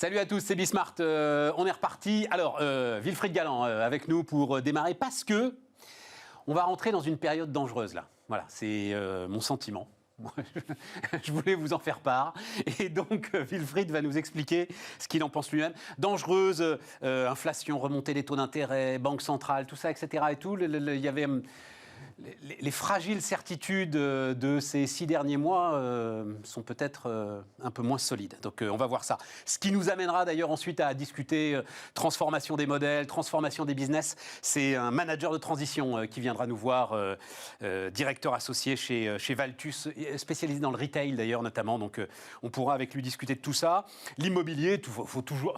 Salut à tous, c'est Bismart. On est reparti. Alors, Wilfried Galland avec nous pour démarrer parce que on va rentrer dans une période dangereuse là. Voilà, c'est mon sentiment. Je voulais vous en faire part. Et donc, Wilfried va nous expliquer ce qu'il en pense lui-même. Dangereuse, inflation, remontée des taux d'intérêt, banque centrale, tout ça, etc. Et tout. Il y avait les fragiles certitudes de ces 6 derniers mois sont peut-être un peu moins solides. Donc on va voir ça. Ce qui nous amènera d'ailleurs ensuite à discuter transformation des modèles, transformation des business. C'est un manager de transition qui viendra nous voir, directeur associé chez Valtus, spécialisé dans le retail d'ailleurs notamment. Donc on pourra avec lui discuter de tout ça. L'immobilier, faut toujours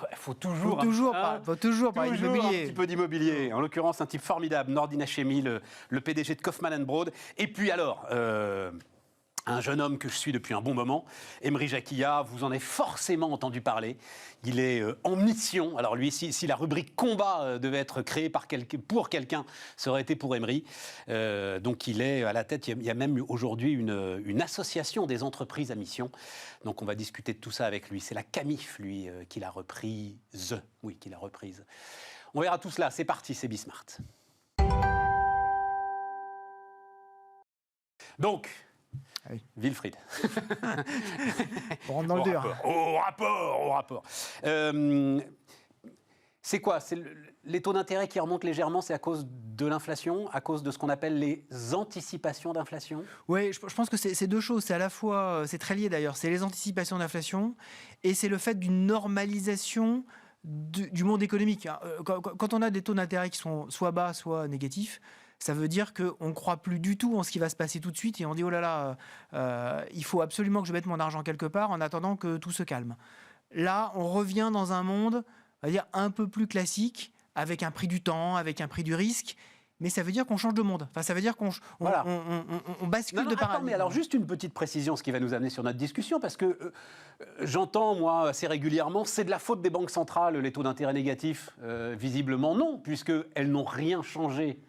parler d'immobilier. Un petit peu d'immobilier. En l'occurrence, un type formidable, Nordine Hachemi, le PDG de Kaufman & Broad. Et puis alors, un jeune homme que je suis depuis un bon moment, Emery Jacquilla, vous en avez forcément entendu parler. Il est en mission. Alors lui, si la rubrique combat devait être créée pour quelqu'un, ça aurait été pour Emery. Donc il est à la tête, il y a même aujourd'hui une association des entreprises à mission. Donc on va discuter de tout ça avec lui. C'est la Camif, lui, qui l'a reprise. Oui, qui l'a reprise. On verra tout cela. C'est parti, c'est Bismart. Donc, oui. Wilfried. On rentre dans le dur. Au rapport. C'est quoi? C'est les taux d'intérêt qui remontent légèrement, c'est à cause de l'inflation, à cause de ce qu'on appelle les anticipations d'inflation? Oui, je pense que c'est deux choses. C'est à la fois, c'est très lié d'ailleurs, c'est les anticipations d'inflation et c'est le fait d'une normalisation du monde économique. Quand on a des taux d'intérêt qui sont soit bas, soit négatifs, ça veut dire qu'on ne croit plus du tout en ce qui va se passer tout de suite et on dit oh là là, il faut absolument que je mette mon argent quelque part en attendant que tout se calme. Là, on revient dans un monde, on va dire, un peu plus classique, avec un prix du temps, avec un prix du risque, mais ça veut dire qu'on change de monde. Enfin, ça veut dire qu'on bascule de paradigme. Mais alors, juste une petite précision, ce qui va nous amener sur notre discussion, parce que j'entends, moi, assez régulièrement, c'est de la faute des banques centrales, les taux d'intérêt négatifs. Visiblement, non, puisqu'elles n'ont rien changé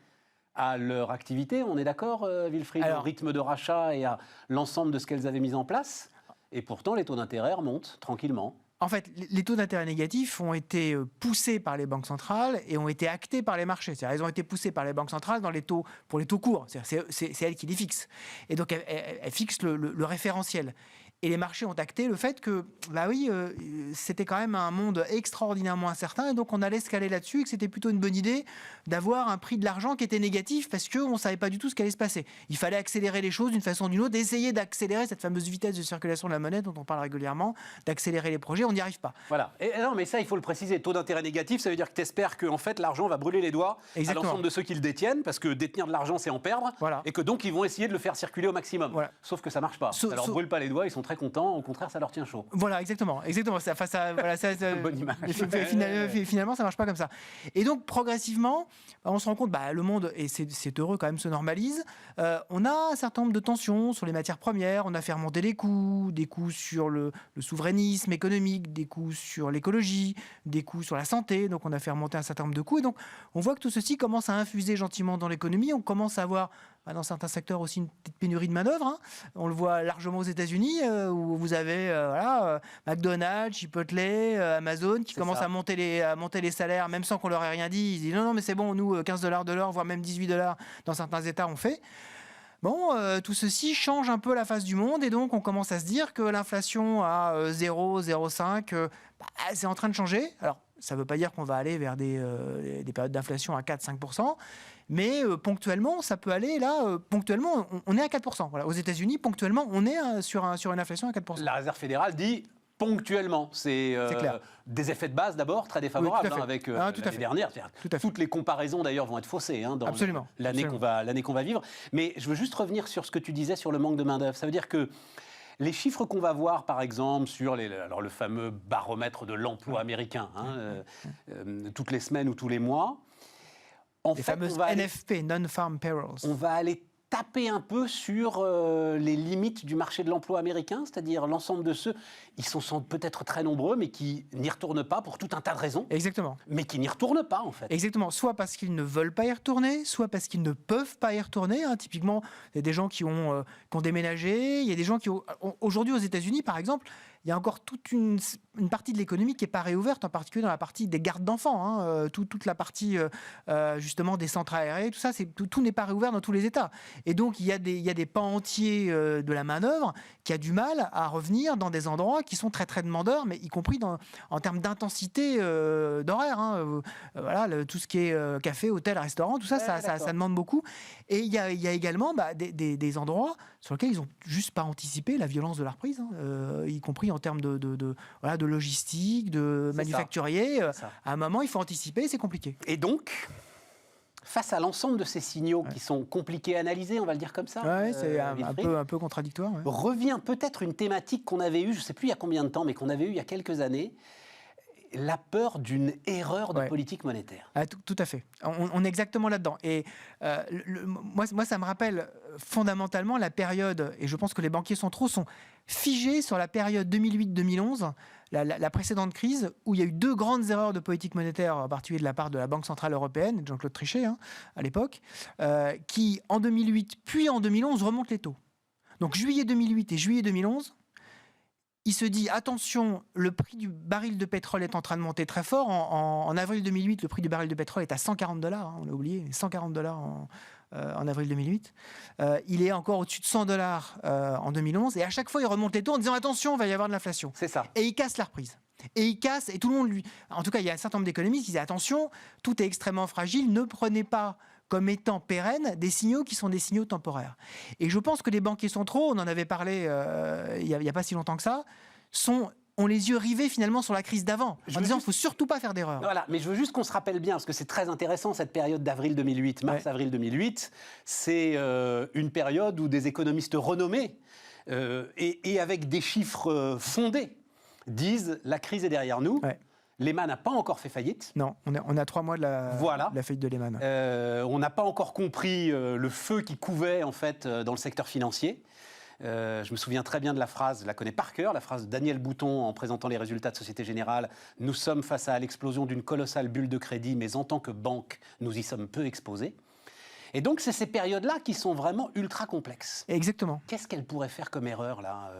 à leur activité, on est d'accord, Wilfried, au rythme de rachat et à l'ensemble de ce qu'elles avaient mis en place. Et pourtant, les taux d'intérêt remontent tranquillement. En fait, les taux d'intérêt négatifs ont été poussés par les banques centrales et ont été actés par les marchés. C'est-à-dire, ils ont été poussés par les banques centrales pour les taux courts. C'est elles qui les fixent. Et donc, elles fixent le référentiel. Et les marchés ont acté le fait que, bah oui, c'était quand même un monde extraordinairement incertain, et donc on allait se caler là-dessus, et que c'était plutôt une bonne idée d'avoir un prix de l'argent qui était négatif, parce qu'on ne savait pas du tout ce qui allait se passer. Il fallait accélérer les choses d'une façon ou d'une autre, d'essayer d'accélérer cette fameuse vitesse de circulation de la monnaie dont on parle régulièrement, d'accélérer les projets, on n'y arrive pas. Voilà. Et non, mais ça, il faut le préciser, taux d'intérêt négatif, ça veut dire que tu espères que en fait, l'argent va brûler les doigts à l'ensemble de ceux qui le détiennent, parce que détenir de l'argent, c'est en perdre, et que donc ils vont essayer de le faire circuler au maximum. Voilà. Sauf que ça ne marche pas. Ça leur brûle pas les doigts, ils sont très contents, au contraire, ça leur tient chaud. Voilà, exactement. Bonne image. Finalement, ça marche pas comme ça. Et donc, progressivement, on se rend compte, le monde, et c'est heureux quand même, se normalise. On a un certain nombre de tensions sur les matières premières. On a fait remonter des coûts sur le souverainisme économique, des coûts sur l'écologie, des coûts sur la santé. Donc, on a fait remonter un certain nombre de coûts. Et donc, on voit que tout ceci commence à infuser gentiment dans l'économie. On commence à avoir, dans certains secteurs aussi, une petite pénurie de main-d'œuvre. On le voit largement aux États-Unis, où vous avez McDonald's, Chipotle, Amazon qui commencent à monter les salaires même sans qu'on leur ait rien dit. Ils disent non mais c'est bon, nous $15 de l'heure, voire même $18 dans certains États on fait. Bon, tout ceci change un peu la face du monde et donc on commence à se dire que l'inflation à 0, 0,5, c'est en train de changer. Alors ça ne veut pas dire qu'on va aller vers des périodes d'inflation à 4-5%, mais ponctuellement, ça peut aller là. Ponctuellement, on est à 4%. Voilà. Aux États-Unis, ponctuellement, on est sur une inflation à 4%. La Réserve fédérale dit ponctuellement. C'est des effets de base d'abord très défavorables avec l'année dernière. Toutes les comparaisons d'ailleurs vont être faussées dans l'année qu'on va vivre. Mais je veux juste revenir sur ce que tu disais sur le manque de main-d'œuvre. Ça veut dire que les chiffres qu'on va voir, par exemple, sur le fameux baromètre de l'emploi américain, toutes les semaines ou tous les mois, les fameuses NFP, Non-Farm Payrolls. On va aller taper un peu sur les limites du marché de l'emploi américain, c'est-à-dire l'ensemble de ceux, ils sont peut-être très nombreux, mais qui n'y retournent pas pour tout un tas de raisons. Exactement. Mais qui n'y retournent pas, en fait. Exactement. Soit parce qu'ils ne veulent pas y retourner, soit parce qu'ils ne peuvent pas y retourner. Typiquement, il y a des gens qui ont déménagé. Il y a des gens qui ont... Aujourd'hui, aux États-Unis, par exemple, il y a encore toute une partie de l'économie qui n'est pas réouverte, en particulier dans la partie des gardes d'enfants, hein, toute la partie justement des centres aérés, tout ça, tout n'est pas réouvert dans tous les États. Et donc il y a des pans entiers de la main-d'œuvre qui a du mal à revenir dans des endroits qui sont très très demandeurs, mais y compris en termes d'intensité d'horaire. Hein. Voilà, tout ce qui est café, hôtel, restaurant, tout ça, ça demande beaucoup. Et il y a également des endroits sur lesquels ils n'ont juste pas anticipé la violence de la reprise, hein, y compris en termes de logistique, de manufacturier. À un moment, il faut anticiper, c'est compliqué. Et donc, face à l'ensemble de ces signaux qui sont compliqués à analyser, on va le dire comme ça, c'est un peu contradictoire. Ouais. Revient peut-être une thématique qu'on avait eue, je ne sais plus il y a combien de temps, mais qu'on avait eue il y a quelques années, la peur d'une erreur de politique monétaire. Tout à fait. On est exactement là-dedans. Et moi, ça me rappelle fondamentalement la période, et je pense que les banquiers centraux sont figés sur la période 2008-2011, la précédente crise, où il y a eu 2 grandes erreurs de politique monétaire, en particulier de la part de la Banque Centrale Européenne, de Jean-Claude Trichet, hein, à l'époque, qui, en 2008 puis en 2011, remontent les taux. Donc juillet 2008 et juillet 2011, il se dit, attention, le prix du baril de pétrole est en train de monter très fort. En avril 2008, le prix du baril de pétrole est à $140, hein, on l'a oublié, $140 en avril 2008. Il est encore au-dessus de $100 en 2011. Et à chaque fois, il remonte les taux en disant, attention, il va y avoir de l'inflation. C'est ça. Et il casse la reprise. Et tout le monde lui... En tout cas, il y a un certain nombre d'économistes qui disaient, attention, tout est extrêmement fragile, ne prenez pas comme étant pérennes des signaux qui sont des signaux temporaires. Et je pense que les banquiers centraux, on en avait parlé il n'y a pas si longtemps que ça, ont les yeux rivés finalement sur la crise d'avant, en disant qu'il ne faut surtout pas faire d'erreur. Voilà, mais je veux juste qu'on se rappelle bien, parce que c'est très intéressant cette période d'avril 2008, mars-avril 2008, c'est une période où des économistes renommés et avec des chiffres fondés disent la crise est derrière nous. Ouais. Lehman n'a pas encore fait faillite. Non, on a 3 mois de la faillite de Lehman. On n'a pas encore compris le feu qui couvait en fait dans le secteur financier. Je me souviens très bien de la phrase, je la connais par cœur, la phrase de Daniel Bouton en présentant les résultats de Société Générale. Nous sommes face à l'explosion d'une colossale bulle de crédit, mais en tant que banque, nous y sommes peu exposés. Et donc, c'est ces périodes-là qui sont vraiment ultra complexes. Exactement. Qu'est-ce qu'elles pourraient faire comme erreur, là,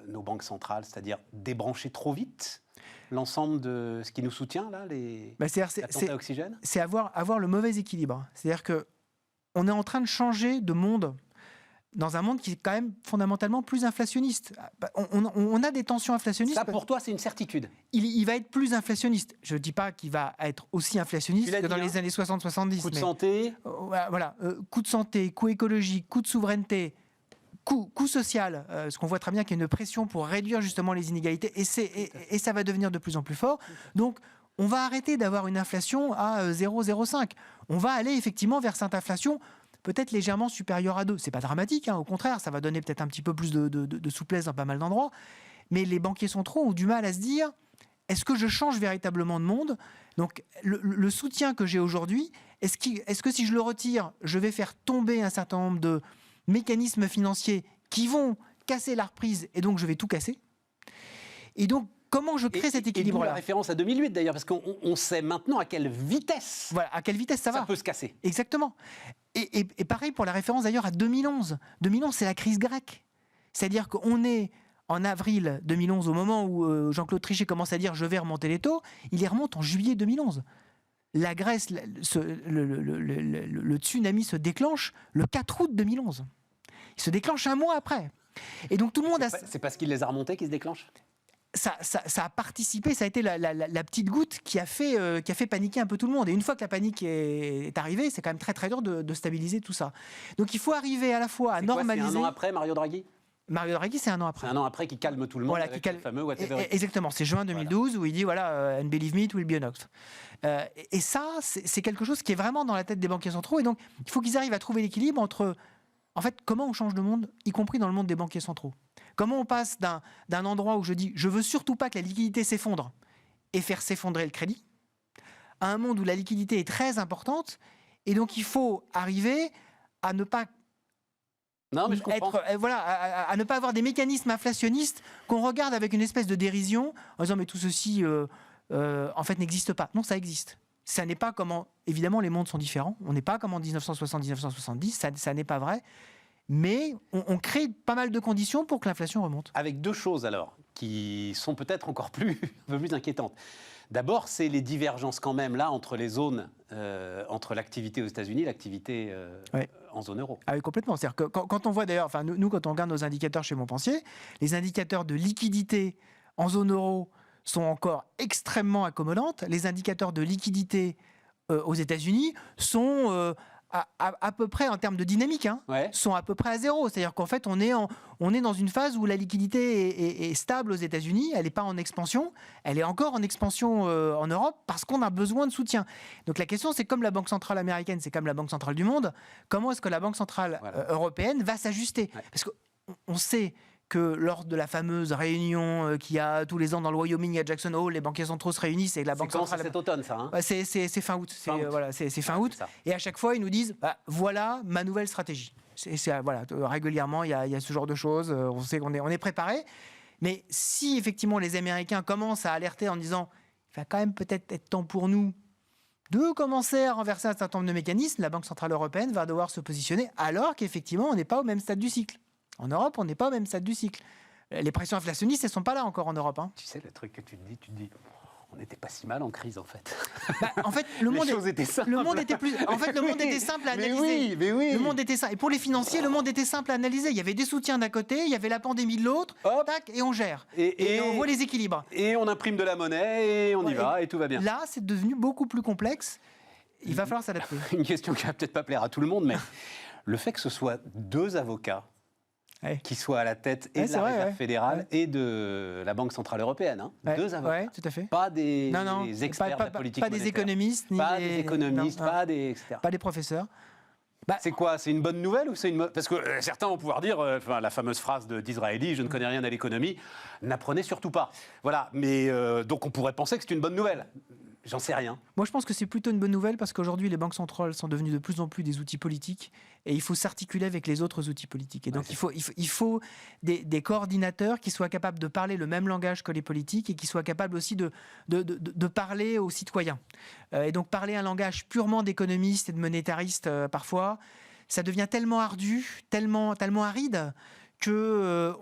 nos banques centrales? C'est-à-dire débrancher trop vite l'ensemble de ce qui nous soutient, là, la pompe à oxygène? C'est avoir le mauvais équilibre. C'est-à-dire qu'on est en train de changer de monde dans un monde qui est quand même fondamentalement plus inflationniste. On a des tensions inflationnistes. Ça, pour toi, c'est une certitude. Il va être plus inflationniste. Je ne dis pas qu'il va être aussi inflationniste que dans les années 60-70. Coût de santé. Voilà, coût de santé, coût écologique, coût de souveraineté, coût social. Ce qu'on voit très bien qu'il y a une pression pour réduire justement les inégalités. Et ça va devenir de plus en plus fort. Donc, on va arrêter d'avoir une inflation à 0,05. On va aller effectivement vers cette inflation peut-être légèrement supérieure à 2. C'est pas dramatique, hein, au contraire, ça va donner peut-être un petit peu plus de souplesse dans pas mal d'endroits. Mais les banquiers centraux ont du mal à se dire, est-ce que je change véritablement de monde? Donc le soutien que j'ai aujourd'hui, est-ce que si je le retire, je vais faire tomber un certain nombre de mécanismes financiers qui vont casser la reprise et donc je vais tout casser? Et donc, comment je crée cet équilibre-là? La référence à 2008 d'ailleurs, parce qu'on sait maintenant à quelle vitesse, à quelle vitesse ça peut se casser. Exactement. Et pareil pour la référence d'ailleurs à 2011. 2011, c'est la crise grecque. C'est-à-dire qu'on est en avril 2011, au moment où Jean-Claude Trichet commence à dire « je vais remonter les taux », il les remonte en juillet 2011. La Grèce, le tsunami se déclenche le 4 août 2011. Il se déclenche un mois après. Et donc tout le monde C'est parce qu'il les a remontés qu'il se déclenche? Ça a participé, ça a été la petite goutte qui a fait paniquer un peu tout le monde. Et une fois que la panique est arrivée, c'est quand même très très dur de stabiliser tout ça. Donc il faut arriver à la fois à normaliser... C'est un an après Mario Draghi? Mario Draghi, c'est un an après. C'est un an après qui calme tout le monde, avec le fameux whatever. Exactement, c'est juin 2012 où il dit voilà, and believe me, it will be enough. Et ça, c'est quelque chose qui est vraiment dans la tête des banquiers centraux. Et donc, il faut qu'ils arrivent à trouver l'équilibre entre, en fait, comment on change de monde, y compris dans le monde des banquiers centraux. Comment on passe d'un endroit où je dis je veux surtout pas que la liquidité s'effondre et faire s'effondrer le crédit, à un monde où la liquidité est très importante. Et donc, il faut arriver à ne pas... Non, mais je comprends. À ne pas avoir des mécanismes inflationnistes qu'on regarde avec une espèce de dérision en disant mais tout ceci en fait n'existe pas. Non, ça existe. Ça n'est pas comme évidemment les mondes sont différents. On n'est pas comme en 1960-1970. Ça n'est pas vrai. Mais on crée pas mal de conditions pour que l'inflation remonte. Avec 2 choses alors. qui sont peut-être encore un peu plus inquiétantes. D'abord, c'est les divergences quand même là entre les zones, entre l'activité aux États-Unis et l'activité en zone euro. Ah oui, complètement. C'est-à-dire que quand on voit d'ailleurs, enfin nous, quand on regarde nos indicateurs chez Montpensier, les indicateurs de liquidité en zone euro sont encore extrêmement accommodantes. Les indicateurs de liquidité aux États-Unis sont à peu près, en termes de dynamique, sont à peu près à zéro. C'est-à-dire qu'en fait, on est dans une phase où la liquidité est stable aux États-Unis, elle n'est pas en expansion, elle est encore en expansion en Europe parce qu'on a besoin de soutien. Donc la question, c'est comme la Banque centrale américaine, c'est comme la Banque centrale du monde, comment est-ce que la Banque centrale européenne va s'ajuster ? Parce qu'on sait que lors de la fameuse réunion qu'il y a tous les ans dans le Wyoming à Jackson Hole, les banquiers centraux se réunissent et la Banque centrale... C'est cet automne, ça c'est fin août. C'est fin août. Et à chaque fois, ils nous disent voilà ma nouvelle stratégie. Régulièrement, il y a ce genre de choses. On sait qu'on est préparé. Mais si effectivement les Américains commencent à alerter en disant il va quand même peut-être être temps pour nous de commencer à renverser un certain nombre de mécanismes, la Banque centrale européenne va devoir se positionner alors qu'effectivement, on n'est pas au même stade du cycle. En Europe, on n'est pas au même stade du cycle. Les pressions inflationnistes, elles ne sont pas là encore en Europe. Tu sais, le truc que tu te dis, on n'était pas si mal en crise, en fait. En fait, le monde étaient simples. Le monde était était simple à analyser. Mais oui. Le monde était simple. Et pour les financiers, le monde était simple à analyser. Il y avait des soutiens d'un côté, il y avait la pandémie de l'autre, tac, et on gère. Et on voit les équilibres. Et on imprime de la monnaie, et on y va, et tout va bien. Là, c'est devenu beaucoup plus complexe. Il va falloir s'adapter. Une question qui va peut-être pas plaire à tout le monde, mais le fait que ce soit deux avocats qui soient à la tête et de la Réserve fédérale et de la Banque centrale européenne. Deux avocats. Tout à fait. Pas des experts de la politique monétaire. Pas des économistes. Pas des économistes, etc. Pas des professeurs. C'est quoi ? C'est une bonne nouvelle ou c'est une Parce que certains vont pouvoir dire, la fameuse phrase d'Israéli, je ne connais rien à l'économie, n'apprenez surtout pas. Voilà, mais donc on pourrait penser que c'est une bonne nouvelle. J'en sais rien. Moi, je pense que c'est plutôt une bonne nouvelle parce qu'aujourd'hui, les banques centrales sont devenues de plus en plus des outils politiques et il faut s'articuler avec les autres outils politiques. Et donc, il faut des coordinateurs qui soient capables de parler le même langage que les politiques et qui soient capables aussi de parler aux citoyens. Et donc, parler un langage purement d'économistes et de monétaristes, parfois, ça devient tellement ardu, tellement aride qu'on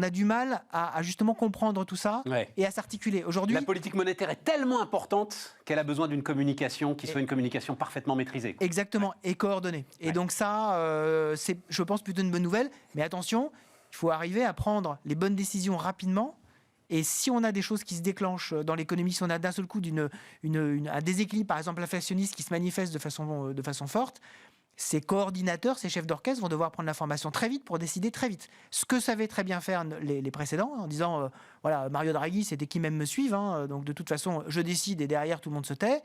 a du mal à justement comprendre tout ça et à s'articuler. Aujourd'hui, la politique monétaire est tellement importante qu'elle a besoin d'une communication qui soit une communication parfaitement maîtrisée. Exactement, et coordonnée. Et donc ça, c'est, je pense, plutôt une bonne nouvelle. Mais attention, il faut arriver à prendre les bonnes décisions rapidement. Et si on a des choses qui se déclenchent dans l'économie, si on a d'un seul coup un déséquilibre, par exemple inflationniste, qui se manifeste de façon forte, ces coordinateurs, ces chefs d'orchestre vont devoir prendre l'information très vite pour décider très vite. Ce que savaient très bien faire les précédents, en disant Mario Draghi, c'était qui même me suive, donc de toute façon, je décide et derrière tout le monde se tait.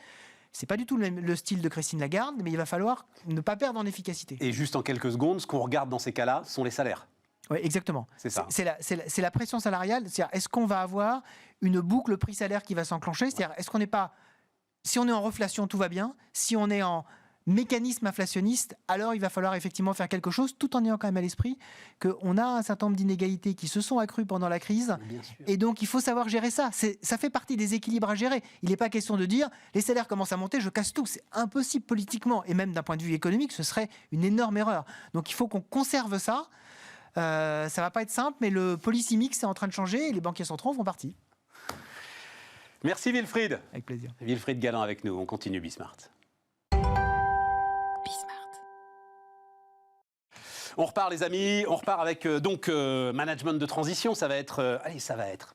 C'est pas du tout le style de Christine Lagarde, mais il va falloir ne pas perdre en efficacité. Et juste en quelques secondes, ce qu'on regarde dans ces cas-là sont les salaires. Oui, exactement. C'est ça. C'est la pression salariale. C'est-à-dire, est-ce qu'on va avoir une boucle prix-salaire qui va s'enclencher ? C'est-à-dire, est-ce qu'on n'est pas... Si on est en reflation, tout va bien. Si on est en mécanisme inflationniste, alors il va falloir effectivement faire quelque chose, tout en ayant quand même à l'esprit qu'on a un certain nombre d'inégalités qui se sont accrues pendant la crise. Et donc, il faut savoir gérer ça. Ça fait partie des équilibres à gérer. Il n'est pas question de dire, les salaires commencent à monter, je casse tout. C'est impossible politiquement. Et même d'un point de vue économique, ce serait une énorme erreur. Donc, il faut qu'on conserve ça. Ça va pas être simple, mais le policy mix est en train de changer et les banquiers centraux font partie. Merci Wilfried. Avec plaisir. Wilfried Galland avec nous. On continue Bismart. On repart les amis, on repart avec management de transition, ça va être,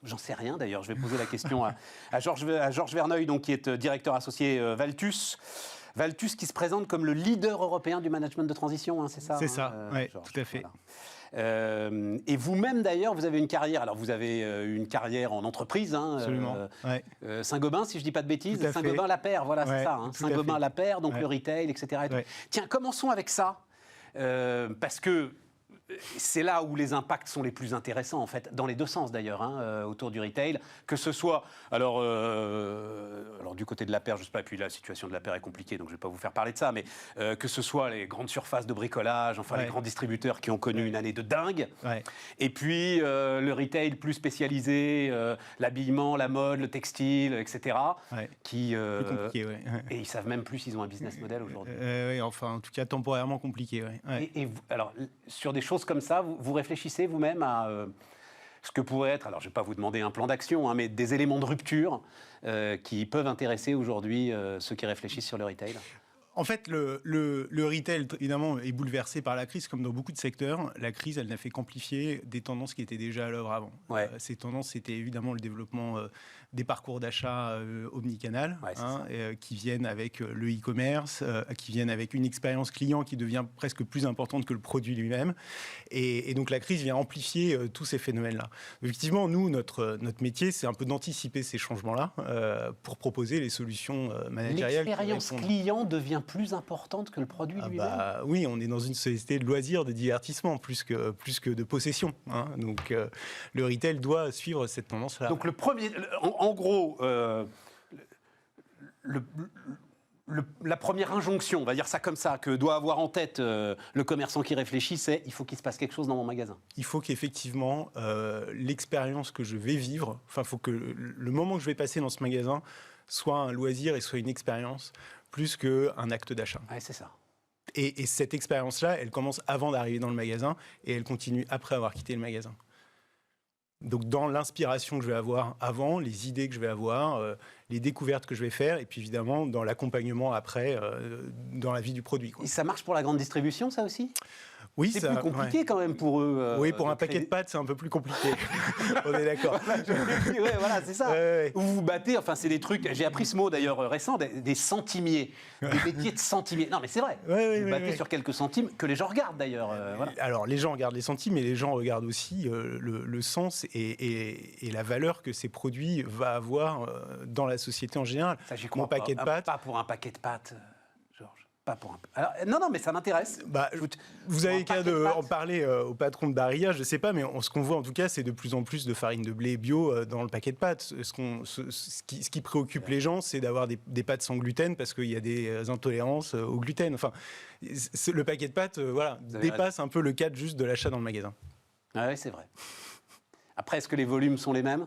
j'en sais rien d'ailleurs, je vais poser la question à Georges Verneuil, donc, qui est directeur associé Valtus. Valtus qui se présente comme le leader européen du management de transition, c'est ça ? C'est ça, oui, tout à fait. Voilà. Et vous-même d'ailleurs, vous avez une carrière, alors vous avez une carrière en entreprise, absolument. Saint-Gobain, si je ne dis pas de bêtises, Saint-Gobain-Lapeyre, voilà, c'est ça, Saint-Gobain-Lapeyre, donc le retail, etc. Tiens, commençons avec ça. Parce que c'est là où les impacts sont les plus intéressants, en fait, dans les deux sens d'ailleurs, autour du retail, que ce soit, alors du côté de la paire, je ne sais pas, et puis la situation de la paire est compliquée, donc je ne vais pas vous faire parler de ça, mais que ce soit les grandes surfaces de bricolage, enfin les grands distributeurs qui ont connu une année de dingue, et puis le retail plus spécialisé, l'habillement, la mode, le textile, etc., qui... plus compliqué, et ils ne savent même plus s'ils ont un business model aujourd'hui. Oui, enfin, en tout cas, temporairement compliqué, Et alors, sur des choses comme ça, vous réfléchissez vous-même à ce que pourrait être, alors je ne vais pas vous demander un plan d'action, mais des éléments de rupture qui peuvent intéresser aujourd'hui ceux qui réfléchissent sur le retail? En fait, le retail, évidemment, est bouleversé par la crise, comme dans beaucoup de secteurs. La crise, elle n'a fait qu'amplifier des tendances qui étaient déjà à l'œuvre avant. Ouais. Ces tendances, c'était évidemment le développement des parcours d'achat omnicanal, qui viennent avec le e-commerce, qui viennent avec une expérience client qui devient presque plus importante que le produit lui-même. Et donc, la crise vient amplifier tous ces phénomènes-là. Effectivement, nous, notre métier, c'est un peu d'anticiper ces changements-là pour proposer les solutions managériales. L'expérience client devient plus importante que le produit lui-même. Oui, on est dans une société de loisirs, de divertissement, plus que de possession. Donc, le retail doit suivre cette tendance-là. Donc, le premier, en gros, la première injonction, on va dire ça comme ça, que doit avoir en tête le commerçant qui réfléchit, c'est il faut qu'il se passe quelque chose dans mon magasin. Il faut qu'effectivement, l'expérience que je vais vivre, il faut que le moment que je vais passer dans ce magasin soit un loisir et soit une expérience, plus qu'un acte d'achat. Ouais, c'est ça. Et cette expérience-là, elle commence avant d'arriver dans le magasin et elle continue après avoir quitté le magasin. Donc dans l'inspiration que je vais avoir avant, les idées que je vais avoir, les découvertes que je vais faire, et puis évidemment dans l'accompagnement après, dans la vie du produit. Et ça marche pour la grande distribution, ça aussi? Oui, c'est plus compliqué quand même pour eux. Oui, pour un paquet de pâtes, c'est un peu plus compliqué. On est d'accord. Voilà, c'est ça. Vous vous battez, enfin c'est des trucs, j'ai appris ce mot d'ailleurs récent, des centimiers, des métiers de centimiers. Non mais c'est vrai, vous vous battez sur quelques centimes, que les gens regardent d'ailleurs. Voilà. Alors les gens regardent les centimes, mais les gens regardent aussi le sens et la valeur que ces produits vont avoir dans la société en général. Ça, j'y crois paquet de pâtes. Pas pour un paquet de pâtes. Pas pour un... Alors, non, mais ça m'intéresse. Vous avez qu'à en parler au patron de Barilla, je ne sais pas, mais ce qu'on voit en tout cas, c'est de plus en plus de farine de blé bio dans le paquet de pâtes. Ce qui préoccupe les gens, c'est d'avoir des pâtes sans gluten parce qu'il y a des intolérances au gluten. Enfin, le paquet de pâtes dépasse un peu le cadre juste de l'achat dans le magasin. Ah oui, c'est vrai. Après, est-ce que les volumes sont les mêmes ?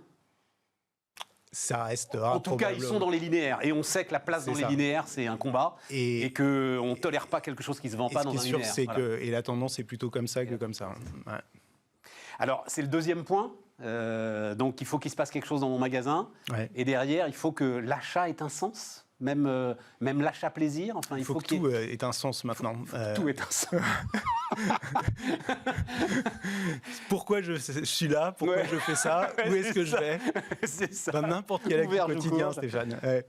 Ça restera. En tout cas, ils sont dans les linéaires. Et on sait que la place dans les linéaires, c'est un combat. Et qu'on ne tolère pas quelque chose qui ne se vend pas dans un linéaire. Ce qui est sûr, c'est que la tendance est plutôt comme ça que comme ça. Ouais. Alors, c'est le deuxième point. Donc, il faut qu'il se passe quelque chose dans mon magasin. Ouais. Et derrière, il faut que l'achat ait un sens. Même l'achat plaisir. Enfin, il faut que tout ait un sens maintenant. Tout ait un sens. Pourquoi je suis là? Pourquoi je fais ça? Où est-ce que je vais? C'est ça. Dans n'importe quel acte quotidien, Stéphane. Ouais.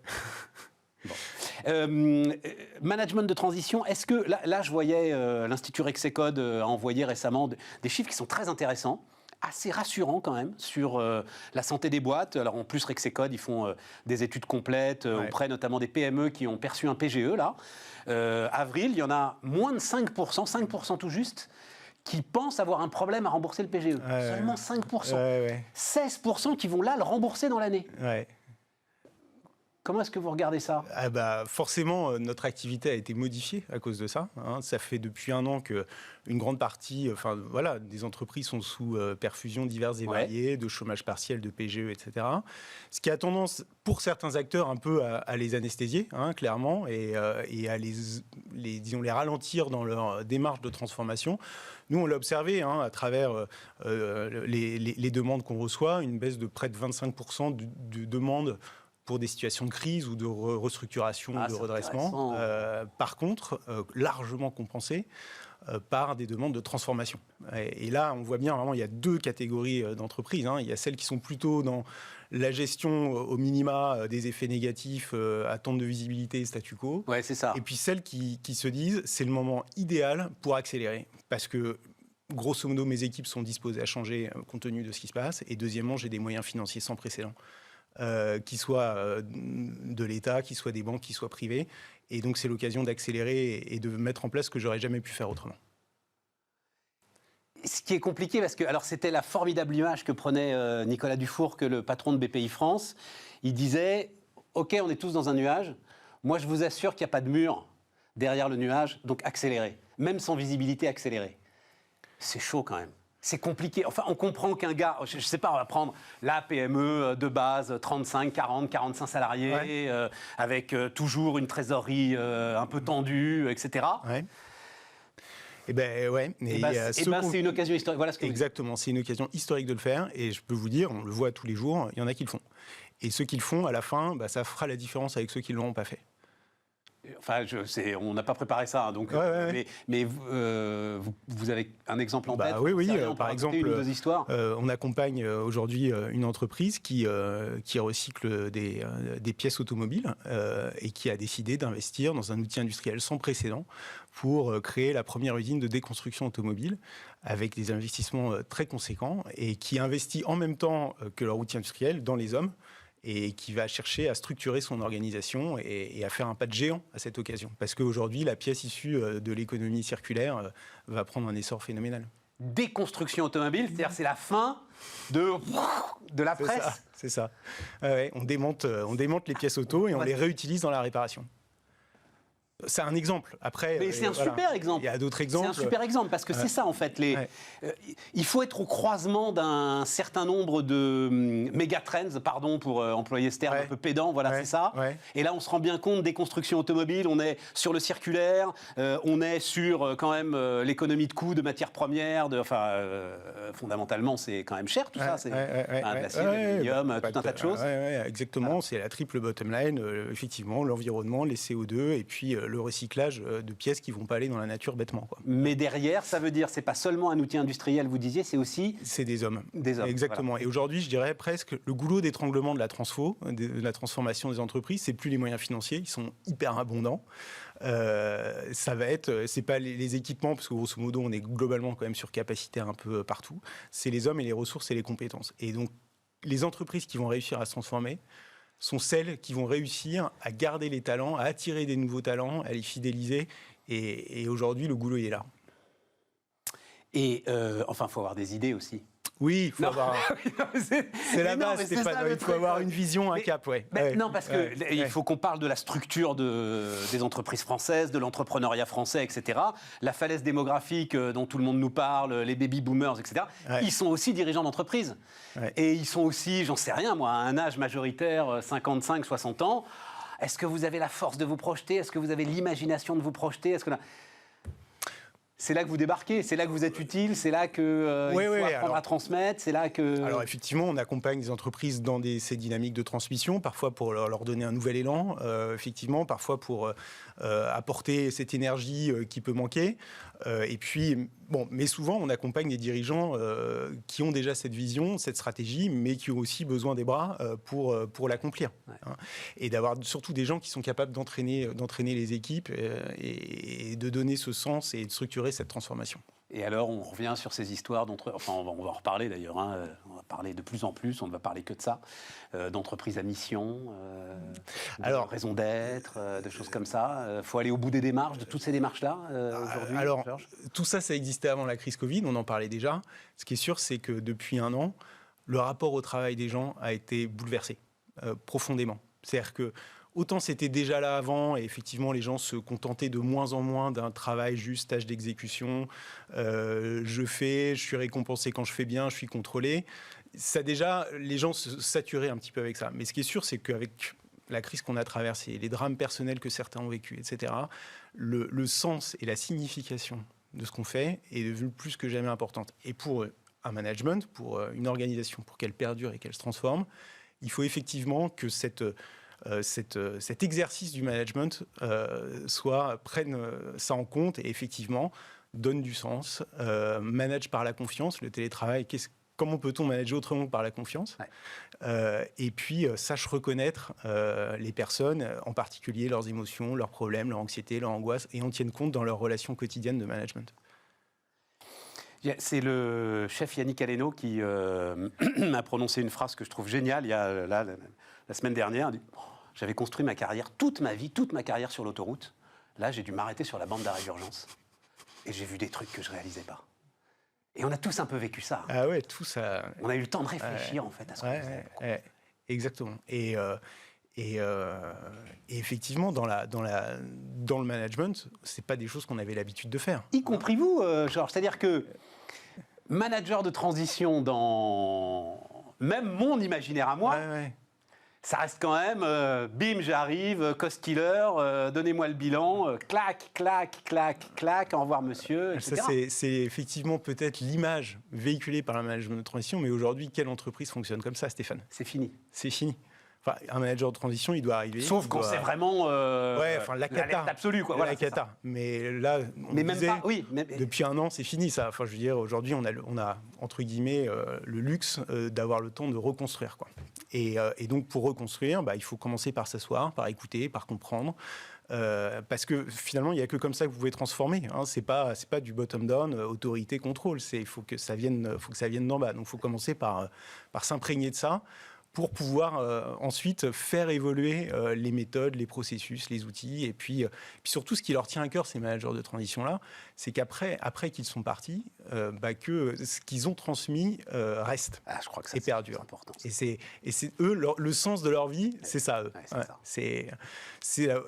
Bon. Management de transition, est-ce que... Là je voyais l'Institut Rexecode a envoyé récemment des chiffres qui sont très intéressants, assez rassurants quand même, sur la santé des boîtes. Alors en plus, Rexecode, ils font des études complètes auprès notamment des PME qui ont perçu un PGE, là. Avril, il y en a moins de 5% tout juste, qui pensent avoir un problème à rembourser le PGE. Seulement 5%. 16% qui vont là le rembourser dans l'année. Comment est-ce que vous regardez ça ? Forcément, notre activité a été modifiée à cause de ça. Ça fait depuis un an qu'une grande partie des entreprises sont sous perfusions diverses et variées, de chômage partiel, de PGE, etc. Ce qui a tendance, pour certains acteurs, un peu à les anesthésier, clairement, et à les ralentir dans leur démarche de transformation. Nous, on l'a observé à travers les demandes qu'on reçoit, une baisse de près de 25% de demandes pour des situations de crise ou de restructuration, de redressement. Par contre, largement compensé par des demandes de transformation. Et là, on voit bien, vraiment, il y a deux catégories d'entreprises. Il y a celles qui sont plutôt dans la gestion au minima des effets négatifs, attente de visibilité, statu quo. Ouais, c'est ça. Et puis celles qui se disent, c'est le moment idéal pour accélérer. Parce que, grosso modo, mes équipes sont disposées à changer compte tenu de ce qui se passe. Et deuxièmement, j'ai des moyens financiers sans précédent. Qui soient de l'État, qui soient des banques, qui soient privées. Et donc, c'est l'occasion d'accélérer et de mettre en place ce que j'aurais jamais pu faire autrement. Ce qui est compliqué, parce que alors c'était la formidable image que prenait Nicolas Dufour, que le patron de BPI France. Il disait, OK, on est tous dans un nuage. Moi, je vous assure qu'il n'y a pas de mur derrière le nuage, donc accélérez. Même sans visibilité, accélérez. C'est chaud quand même. C'est compliqué. Enfin, on comprend qu'un gars, je ne sais pas, on va prendre la PME de base, 35, 40, 45 salariés, avec toujours une trésorerie un peu tendue, etc. Eh ben ouais. C'est une occasion historique. Voilà ce que Exactement, c'est une occasion historique de le faire. Et je peux vous dire, on le voit tous les jours, il y en a qui le font. Et ceux qui le font, à la fin, ça fera la différence avec ceux qui ne l'auront pas fait. Enfin, on n'a pas préparé ça, hein, donc. Mais vous avez un exemple en tête? Oui. Par exemple, une ou deux histoires. On accompagne aujourd'hui une entreprise qui recycle des pièces automobiles et qui a décidé d'investir dans un outil industriel sans précédent pour créer la première usine de déconstruction automobile avec des investissements très conséquents et qui investit en même temps que leur outil industriel dans les hommes, et qui va chercher à structurer son organisation et à faire un pas de géant à cette occasion. Parce qu'aujourd'hui, la pièce issue de l'économie circulaire va prendre un essor phénoménal. Déconstruction automobile, c'est-à-dire c'est la fin de la presse. C'est ça. On démonte les pièces auto et on les réutilise dans la réparation. C'est un exemple. Après, mais c'est un super exemple. Il y a d'autres exemples. C'est un super exemple parce que c'est ça en fait. Il faut être au croisement d'un certain nombre de méga-trends, pardon pour employer ce terme un peu pédant, c'est ça. Et là, on se rend bien compte des constructions automobiles. On est sur le circulaire, on est sur quand même l'économie de coûts de matières premières. Fondamentalement, c'est quand même cher tout ça. C'est l'acier, l'aluminium, tout un tas de choses. Exactement. C'est la triple bottom line. Effectivement, l'environnement, les CO2 et puis le recyclage de pièces qui ne vont pas aller dans la nature bêtement. Mais derrière, ça veut dire, c'est pas seulement un outil industriel, vous disiez, c'est aussi... C'est des hommes. Des hommes. Exactement. Voilà. Et aujourd'hui, je dirais presque, le goulot d'étranglement de la transformation des entreprises, c'est plus les moyens financiers, ils sont hyper abondants. Ça va être, c'est pas les équipements, parce que grosso modo, on est globalement quand même surcapacitaire un peu partout. C'est les hommes et les ressources et les compétences. Et donc, les entreprises qui vont réussir à se transformer sont celles qui vont réussir à garder les talents, à attirer des nouveaux talents, à les fidéliser. Et aujourd'hui, le boulot, il est là. Et enfin, il faut avoir des idées aussi. Oui, il faut avoir... c'est la base, il faut avoir une vision, un cap. Non, parce qu'il faut qu'on parle de la structure des entreprises françaises, de l'entrepreneuriat français, etc. La falaise démographique dont tout le monde nous parle, les baby-boomers, etc. Ils sont aussi dirigeants d'entreprise. Et ils sont aussi, j'en sais rien moi, à un âge majoritaire, 55, 60 ans. Est-ce que vous avez la force de vous projeter? Est-ce que vous avez l'imagination de vous projeter? C'est là que vous débarquez, c'est là que vous êtes utile, c'est là qu'il faut apprendre à transmettre, c'est là que... Alors effectivement, on accompagne les entreprises dans ces dynamiques de transmission, parfois pour leur donner un nouvel élan, effectivement, parfois pour apporter cette énergie qui peut manquer. Et puis, mais souvent, on accompagne des dirigeants qui ont déjà cette vision, cette stratégie, mais qui ont aussi besoin des bras pour l'accomplir. Et d'avoir surtout des gens qui sont capables d'entraîner les équipes et de donner ce sens et de structurer cette transformation. Et alors, on revient sur ces histoires enfin, on va en reparler d'ailleurs, on va parler de plus en plus, on ne va parler que de ça, d'entreprises à mission, de raison d'être, de choses comme ça. Il faut aller au bout des démarches, de toutes ces démarches-là, aujourd'hui, Georges ? Tout ça, ça existait avant la crise Covid, on en parlait déjà. Ce qui est sûr, c'est que depuis un an, le rapport au travail des gens a été bouleversé, profondément. C'est-à-dire que autant c'était déjà là avant, et effectivement les gens se contentaient de moins en moins d'un travail juste tâche d'exécution. Je suis récompensé quand je fais bien, je suis contrôlé. Ça déjà, les gens se saturaient un petit peu avec ça. Mais ce qui est sûr, c'est qu'avec la crise qu'on a traversée, les drames personnels que certains ont vécus, etc., le sens et la signification de ce qu'on fait est devenu plus que jamais importante. Et pour un management, pour une organisation, pour qu'elle perdure et qu'elle se transforme, il faut effectivement que cet exercice du management prenne ça en compte et effectivement donne du sens, manage par la confiance, le télétravail, comment peut-on manager autrement que par la confiance ? Et puis sache reconnaître les personnes, en particulier leurs émotions, leurs problèmes, leur anxiété, leur angoisse, et en tienne compte dans leurs relations quotidiennes de management. C'est le chef Yannick Aleno qui a prononcé une phrase que je trouve géniale il y a la semaine dernière. J'avais construit ma carrière, toute ma carrière sur l'autoroute. Là, j'ai dû m'arrêter sur la bande d'arrêt d'urgence. Et j'ai vu des trucs que je ne réalisais pas. Et on a tous un peu vécu ça. Ah ouais, tout ça. On a eu le temps de réfléchir, en fait, à ce qu'on faisait. Exactement. Et effectivement, dans le management, c'est pas des choses qu'on avait l'habitude de faire. Y compris vous, Georges. C'est-à-dire que manager de transition dans même mon imaginaire à moi, Ça reste quand même, bim, j'arrive, cost killer, donnez-moi le bilan, clac, clac, clac, clac, au revoir monsieur, etc. Ça, c'est effectivement peut-être l'image véhiculée par un management de transition, mais aujourd'hui, quelle entreprise fonctionne comme ça, Stéphane? C'est fini. C'est fini. Enfin, un manager de transition, il doit arriver. Sauf quand c'est vraiment la cata. l'alerte absolue. Quoi. La Voilà, cata. Mais là, mais même pas, oui. Depuis un an, c'est fini ça. Enfin, je veux dire, aujourd'hui, on a entre guillemets le luxe d'avoir le temps de reconstruire, quoi. Et donc, pour reconstruire, il faut commencer par s'asseoir, par écouter, par comprendre. Parce que finalement, il n'y a que comme ça que vous pouvez transformer. Hein. C'est pas du bottom-down, autorité, contrôle. Il faut que ça vienne d'en bas. Donc, il faut commencer par s'imprégner de ça, pour pouvoir ensuite faire évoluer les méthodes, les processus, les outils. Et puis surtout, ce qui leur tient à cœur, ces managers de transition-là, c'est qu'après qu'ils sont partis, que ce qu'ils ont transmis reste Je crois que et perdure. C'est important. Et c'est eux, le sens de leur vie, c'est ça, eux. C'est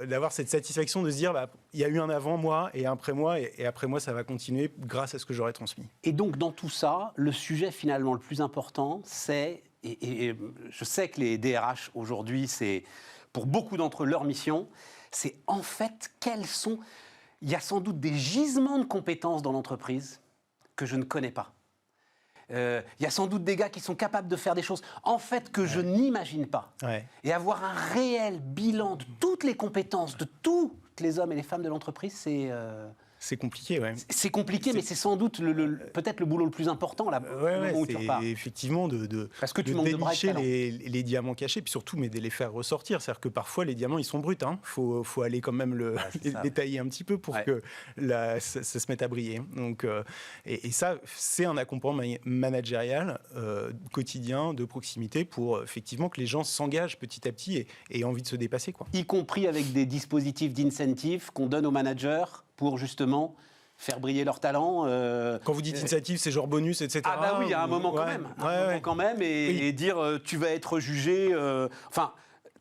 d'avoir cette satisfaction de se dire, il y a eu un avant moi et un après moi, et après moi, ça va continuer grâce à ce que j'aurais transmis. Et donc, dans tout ça, le sujet finalement le plus important, c'est... Et je sais que les DRH aujourd'hui, c'est pour beaucoup d'entre eux leur mission, c'est en fait quels sont... Il y a sans doute des gisements de compétences dans l'entreprise que je ne connais pas. Il y a sans doute des gars qui sont capables de faire des choses en fait que je n'imagine pas. Ouais. Et avoir un réel bilan de toutes les compétences de tous les hommes et les femmes de l'entreprise, c'est compliqué, ouais. C'est compliqué, mais c'est sans doute peut-être le boulot le plus important là. C'est effectivement parce que tu de dénicher les diamants cachés, puis surtout, mais de les faire ressortir. C'est-à-dire que parfois les diamants ils sont bruts. Faut aller quand même les tailler un petit peu pour que ça se mette à briller. Donc et ça, c'est un accompagnement managérial quotidien de proximité pour effectivement que les gens s'engagent petit à petit et aient envie de se dépasser, quoi. Y compris avec des dispositifs d'incentive qu'on donne aux managers pour justement faire briller leur talent. Quand vous dites initiative, c'est genre bonus, etc. Ah bah oui, il y a un moment quand même. Un moment quand même, et dire tu vas être jugé... Enfin,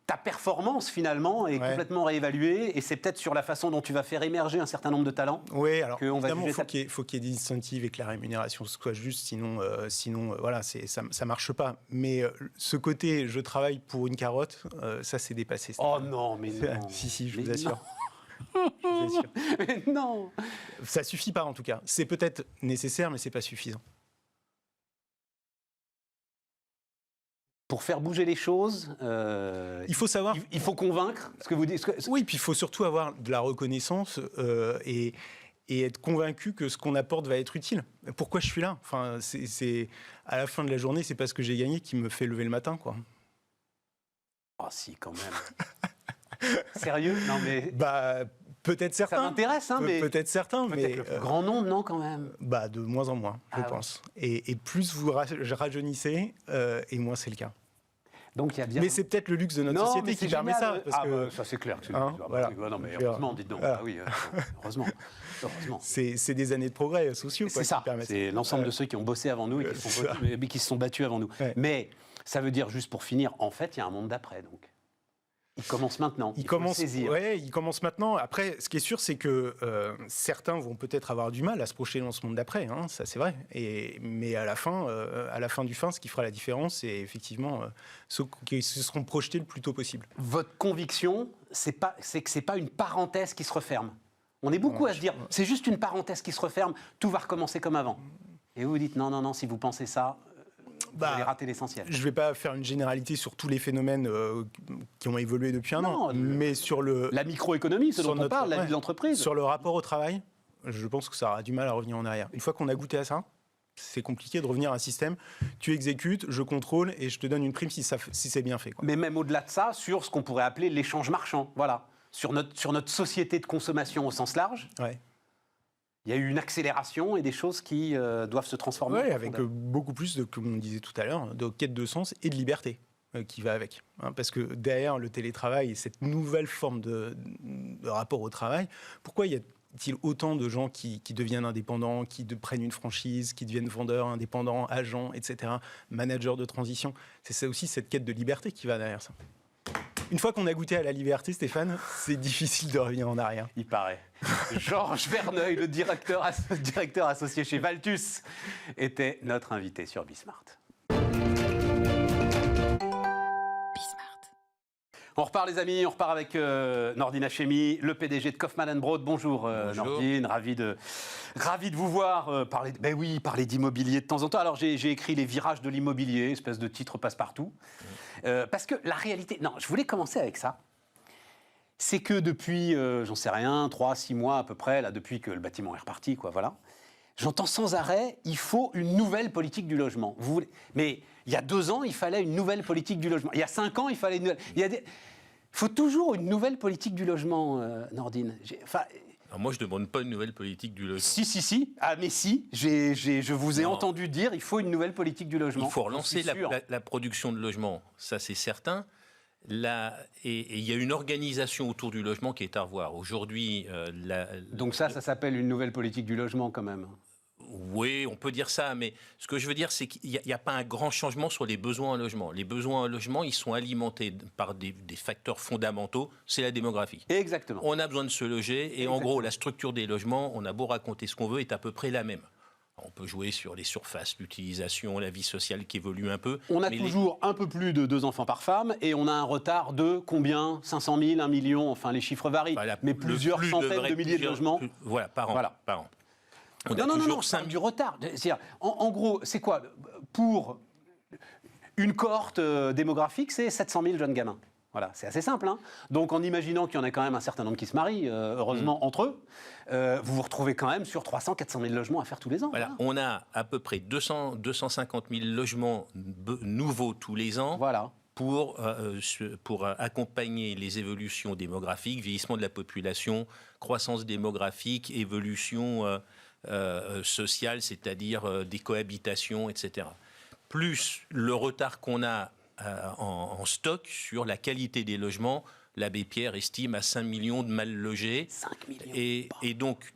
ta performance finalement est complètement réévaluée, et c'est peut-être sur la façon dont tu vas faire émerger un certain nombre de talents. Oui, alors évidemment, il faut qu'il y ait des incentives et que la rémunération soit juste, sinon voilà, ça ne marche pas. Mais ce côté, je travaille pour une carotte, ça c'est dépassé. Oh non, mais non. Si, je vous assure. Mais non. Ça suffit pas en tout cas. C'est peut-être nécessaire, mais c'est pas suffisant. Pour faire bouger les choses, il faut savoir. Il faut convaincre. Ce que vous dites. Oui, puis il faut surtout avoir de la reconnaissance et être convaincu que ce qu'on apporte va être utile. Pourquoi je suis là ? Enfin, c'est à la fin de la journée, c'est pas ce que j'ai gagné qui me fait lever le matin, quoi. Ah si, quand même. Sérieux ? Non mais. Peut-être certains. Ça m'intéresse, hein, mais peut-être certains, mais le plus grand nombre, non, quand même. De moins en moins, je pense. Et plus vous rajeunissez, et moins c'est le cas. Donc il y a bien. Mais c'est peut-être le luxe de notre société qui permet ça. Parce que... ça c'est clair. Voilà. Non mais heureusement, dites donc. Voilà. Ah oui, heureusement. C'est des années de progrès sociaux. C'est ça. C'est l'ensemble de ceux qui ont bossé avant nous et qui se sont battus avant nous. Ouais. Mais ça veut dire, juste pour finir, en fait, il y a un monde d'après, donc. Il commence maintenant. Il commence maintenant. Après, ce qui est sûr, c'est que certains vont peut-être avoir du mal à se projeter dans ce monde d'après. Hein, ça, c'est vrai. Mais à la fin du fin, ce qui fera la différence, c'est effectivement ceux qui se seront projetés le plus tôt possible. Votre conviction, c'est que c'est pas une parenthèse qui se referme. On est beaucoup à se dire, c'est juste une parenthèse qui se referme. Tout va recommencer comme avant. Et vous dites non. Si vous pensez ça. Vous allez rater l'essentiel. Je ne vais pas faire une généralité sur tous les phénomènes qui ont évolué depuis un an, mais sur la microéconomie, ce dont on parle, la vie de l'entreprise. Sur le rapport au travail, je pense que ça aura du mal à revenir en arrière. Une fois qu'on a goûté à ça, c'est compliqué de revenir à un système. Tu exécutes, je contrôle et je te donne une prime si c'est bien fait, quoi. Mais même au-delà de ça, sur ce qu'on pourrait appeler l'échange marchand, voilà, sur notre société de consommation au sens large. Ouais. Il y a eu une accélération et des choses qui doivent se transformer. Oui, avec beaucoup plus, comme on disait tout à l'heure, de quête de sens et de liberté qui va avec. Parce que derrière le télétravail et cette nouvelle forme de rapport au travail, pourquoi y a-t-il autant de gens qui deviennent indépendants, qui prennent une franchise, qui deviennent vendeurs indépendants, agents, etc., managers de transition ? C'est ça aussi, cette quête de liberté qui va derrière ça. Une fois qu'on a goûté à la liberté, Stéphane, c'est difficile de revenir en arrière. Il paraît. Georges Verneuil, le directeur associé chez Valtus, était notre invité sur Bismart. On repart les amis, on repart avec Nordine Hachemi, le PDG de Kaufmann & Broad. Bonjour, Bonjour. Nordine, ravi de vous voir parler d'immobilier de temps en temps. Alors j'ai écrit les virages de l'immobilier, espèce de titre passe-partout. Parce que la réalité, non, je voulais commencer avec ça. C'est que depuis, j'en sais rien, 3-6 mois à peu près, là, depuis que le bâtiment est reparti, quoi, voilà. J'entends sans arrêt, il faut une nouvelle politique du logement. Mais il y a 2 ans, il fallait une nouvelle politique du logement. Il y a 5 ans, il fallait une nouvelle... Il faut toujours une nouvelle politique du logement, Nordine. Alors moi, je ne demande pas une nouvelle politique du logement. Si. Ah, mais si, je vous ai entendu dire, il faut une nouvelle politique du logement. Il faut relancer la production de logements, ça c'est certain. Et il y a une organisation autour du logement qui est à revoir. Aujourd'hui... Donc ça s'appelle une nouvelle politique du logement quand même. Oui, on peut dire ça, mais ce que je veux dire, c'est qu'il n'y a pas un grand changement sur les besoins en logement. Les besoins en logement, ils sont alimentés par des facteurs fondamentaux, c'est la démographie. Exactement. On a besoin de se loger, et en gros, la structure des logements, on a beau raconter ce qu'on veut, est à peu près la même. On peut jouer sur les surfaces, l'utilisation, la vie sociale qui évolue un peu. On a toujours un peu plus de 2 enfants par femme et on a un retard de combien 500 000, 1 million, enfin les chiffres varient, mais plusieurs centaines de milliers de logements. Voilà, par an. Voilà. Par an. Non, c'est du retard. En gros, c'est quoi? Pour une cohorte démographique, c'est 700 000 jeunes gamins. Voilà, c'est assez simple. Hein. Donc, en imaginant qu'il y en a quand même un certain nombre qui se marient, heureusement, entre eux, vous vous retrouvez quand même sur 300 400 000 logements à faire tous les ans. Voilà, on a à peu près 250 000 logements nouveaux tous les ans. Voilà. Pour accompagner les évolutions démographiques, vieillissement de la population, croissance démographique, évolution sociale, c'est-à-dire des cohabitations, etc. Plus le retard qu'on a en stock sur la qualité des logements, l'abbé Pierre estime à 5 millions de mal logés. 5 millions. Et donc,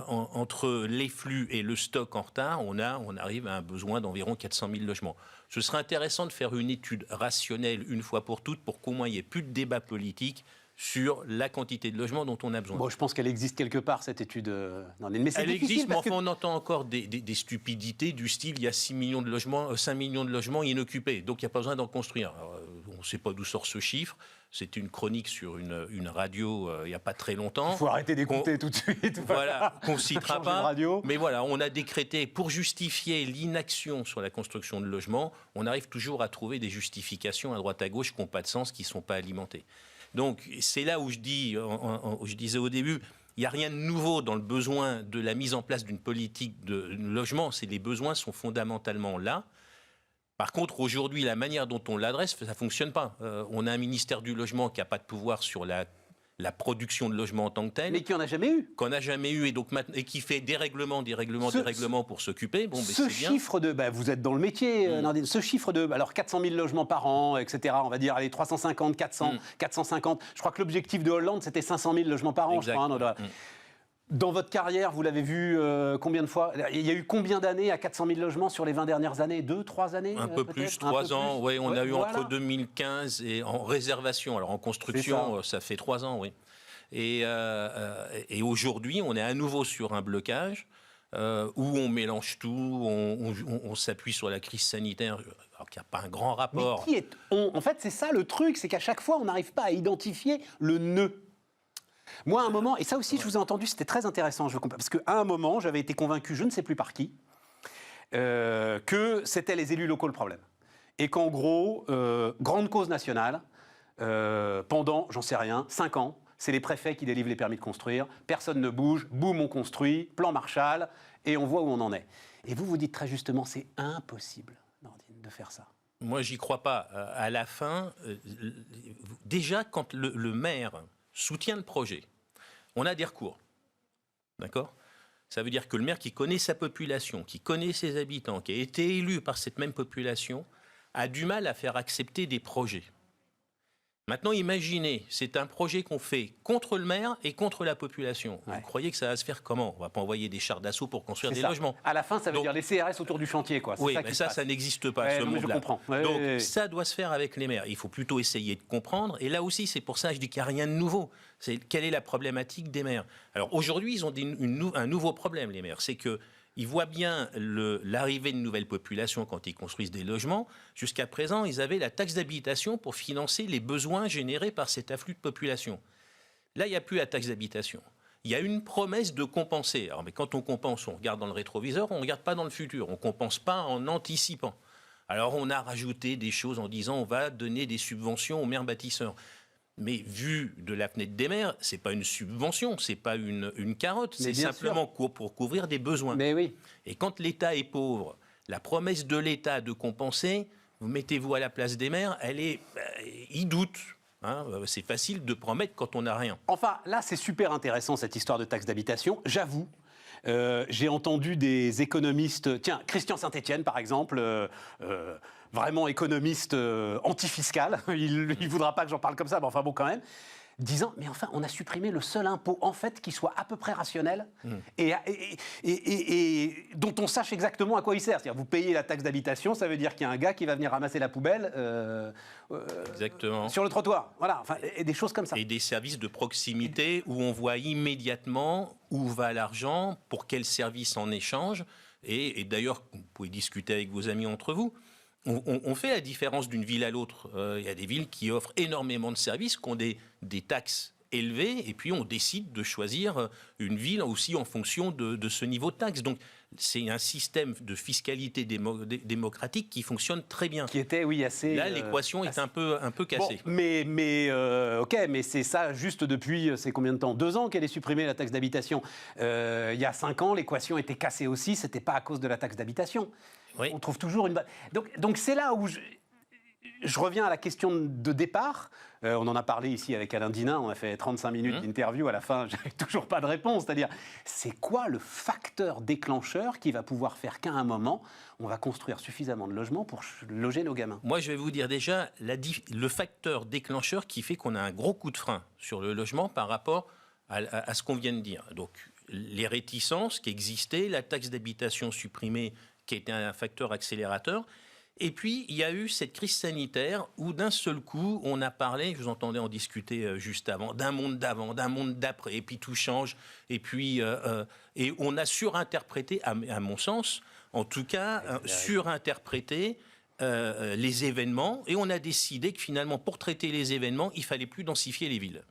entre les flux et le stock en retard, on arrive à un besoin d'environ 400 000 logements. Ce serait intéressant de faire une étude rationnelle une fois pour toutes pour qu'au moins il n'y ait plus de débat politique sur la quantité de logements dont on a besoin. Bon, je pense qu'elle existe quelque part, cette étude. Mais elle existe, mais enfin, on entend encore des stupidités du style, il y a 5 millions de logements inoccupés, donc il n'y a pas besoin d'en construire. Alors, on ne sait pas d'où sort ce chiffre. C'était une chronique sur une radio il n'y a pas très longtemps. Il faut arrêter d'écouter tout de suite. Voilà, qu'on ne citera pas. Mais voilà, on a décrété, pour justifier l'inaction sur la construction de logements, on arrive toujours à trouver des justifications à droite à gauche qui n'ont pas de sens, qui ne sont pas alimentées. Donc c'est là où je disais au début, il n'y a rien de nouveau dans le besoin de la mise en place d'une politique de logement. Les besoins sont fondamentalement là. Par contre, aujourd'hui, la manière dont on l'adresse, ça ne fonctionne pas. On a un ministère du logement qui n'a pas de pouvoir sur la production de logements en tant que tel. Mais qui n'en a jamais eu. Qu'on n'a jamais eu et qui fait des règlements pour s'occuper. Bon, ce chiffre de... vous êtes dans le métier, Nordine. Ce chiffre de... Alors, 400 000 logements par an, etc. On va dire, allez, 350, 400, 450. Je crois que l'objectif de Hollande, c'était 500 000 logements par an, exact. Je crois. Dans votre carrière, vous l'avez vu combien de fois? Il y a eu combien d'années à 400 000 logements sur les 20 dernières années? 2, 3 années? Un peu plus, 3 ans. Oui, on a eu entre 2015 et en réservation. Alors en construction, ça fait 3 ans, oui. Et aujourd'hui, on est à nouveau sur un blocage où on mélange tout, on s'appuie sur la crise sanitaire, alors qu'il n'y a pas un grand rapport. Mais qui est on? En fait, c'est ça le truc, c'est qu'à chaque fois, on n'arrive pas à identifier le nœud. Moi, à un moment, et ça aussi, je vous ai entendu, c'était très intéressant, parce qu'à un moment, j'avais été convaincu, je ne sais plus par qui, que c'était les élus locaux le problème. Et qu'en gros, grande cause nationale, pendant, j'en sais rien, 5 ans, c'est les préfets qui délivrent les permis de construire, personne ne bouge, boum, on construit, plan Marshall, et on voit où on en est. Et vous dites très justement, c'est impossible, Nordine, de faire ça. Moi, j'y crois pas. À la fin, déjà, quand le maire soutient le projet, on a des recours. D'accord ? Ça veut dire que le maire qui connaît sa population, qui connaît ses habitants, qui a été élu par cette même population, a du mal à faire accepter des projets. Maintenant, imaginez, c'est un projet qu'on fait contre le maire et contre la population. Ouais. Vous croyez que ça va se faire comment? On ne va pas envoyer des chars d'assaut pour construire des logements. À la fin, ça veut dire les CRS autour du chantier, quoi. Oui, mais ça n'existe pas, ce monde-là. Je comprends. Donc, ça doit se faire avec les maires. Il faut plutôt essayer de comprendre. Et là aussi, c'est pour ça que je dis qu'il n'y a rien de nouveau. Quelle est la problématique des maires? Alors, aujourd'hui, ils ont un nouveau problème, les maires. C'est que ils voient bien l'arrivée de nouvelles populations quand ils construisent des logements. Jusqu'à présent, ils avaient la taxe d'habitation pour financer les besoins générés par cet afflux de population. Là, il n'y a plus la taxe d'habitation. Il y a une promesse de compenser. Alors, mais quand on compense, on regarde dans le rétroviseur, on ne regarde pas dans le futur. On ne compense pas en anticipant. Alors, on a rajouté des choses en disant on va donner des subventions aux maires bâtisseurs. Mais vu de la fenêtre des maires, ce n'est pas une subvention, ce n'est pas une carotte, c'est simplement pour couvrir des besoins. Mais oui. Et quand l'État est pauvre, la promesse de l'État de compenser, vous mettez-vous à la place des maires, ils doutent. Hein, c'est facile de promettre quand on n'a rien. Enfin, là, c'est super intéressant, cette histoire de taxe d'habitation. J'avoue, j'ai entendu des économistes... Tiens, Christian Saint-Etienne, par exemple, vraiment économiste antifiscal. Il ne voudra pas que j'en parle comme ça, mais enfin bon, quand même. Disant, mais enfin, on a supprimé le seul impôt, en fait, qui soit à peu près rationnel et dont on sache exactement à quoi il sert. C'est-à-dire, vous payez la taxe d'habitation, ça veut dire qu'il y a un gars qui va venir ramasser la poubelle exactement. Sur le trottoir. Voilà, enfin, et des choses comme ça. Et des services de proximité où on voit immédiatement où va l'argent, pour quel service en échange. Et d'ailleurs, vous pouvez discuter avec vos amis entre vous. On fait la différence d'une ville à l'autre. Il y a des villes qui offrent énormément de services, qui ont des taxes élevées, et puis on décide de choisir une ville aussi en fonction de ce niveau de taxe. Donc c'est un système de fiscalité démocratique qui fonctionne très bien. Qui était, oui, assez... Là, l'équation est un peu cassée. Bon, ok, mais c'est ça juste depuis, c'est combien de temps ? 2 ans qu'elle est supprimée, la taxe d'habitation. Il y a 5 ans, l'équation était cassée aussi, c'était pas à cause de la taxe d'habitation. Oui. On trouve toujours une... Donc c'est là où je reviens à la question de départ. On en a parlé ici avec Alain Dinin, on a fait 35 minutes d'interview, à la fin, j'avais toujours pas de réponse. C'est-à-dire, c'est quoi le facteur déclencheur qui va pouvoir faire qu'à un moment, on va construire suffisamment de logements pour loger nos gamins ? Moi, je vais vous dire déjà le facteur déclencheur qui fait qu'on a un gros coup de frein sur le logement par rapport à ce qu'on vient de dire. Donc, les réticences qui existaient, la taxe d'habitation supprimée, qui a été un facteur accélérateur. Et puis, il y a eu cette crise sanitaire où, d'un seul coup, on a parlé, je vous entendais en discuter juste avant, d'un monde d'avant, d'un monde d'après, et puis tout change. Et puis, et on a surinterprété, à mon sens, en tout cas, surinterprété les événements. Et on a décidé que, finalement, pour traiter les événements, il ne fallait plus densifier les villes.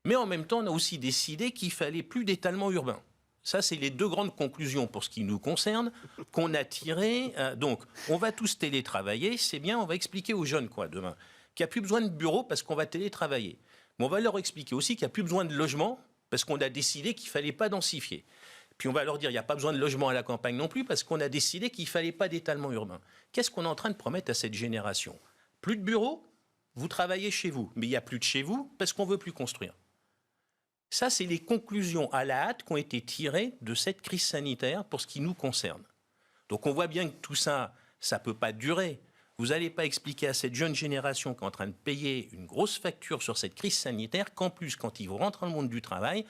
Mais en même temps, on a aussi décidé qu'il ne fallait plus d'étalement urbain. Ça, c'est les 2 grandes conclusions pour ce qui nous concerne qu'on a tirées. Donc, on va tous télétravailler, c'est bien, on va expliquer aux jeunes, demain, qu'il n'y a plus besoin de bureau parce qu'on va télétravailler. Mais on va leur expliquer aussi qu'il n'y a plus besoin de logement parce qu'on a décidé qu'il ne fallait pas densifier. Puis on va leur dire qu'il n'y a pas besoin de logement à la campagne non plus parce qu'on a décidé qu'il ne fallait pas d'étalement urbain. Qu'est-ce qu'on est en train de promettre à cette génération ? Plus de bureaux, vous travaillez chez vous, mais il n'y a plus de chez vous parce qu'on ne veut plus construire. Ça, c'est les conclusions à la hâte qui ont été tirées de cette crise sanitaire pour ce qui nous concerne. Donc on voit bien que tout ça, ça ne peut pas durer. Vous n'allez pas expliquer à cette jeune génération qui est en train de payer une grosse facture sur cette crise sanitaire qu'en plus, quand ils vont rentrer dans le monde du travail,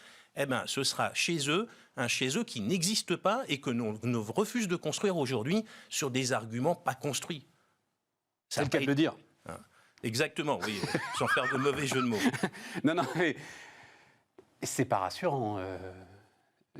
ce sera chez eux, un chez eux qui n'existe pas et que nous refuse de construire aujourd'hui sur des arguments pas construits. C'est le cas de le dire. Exactement, oui, sans faire de mauvais jeu de mots. Non, mais... C'est pas rassurant,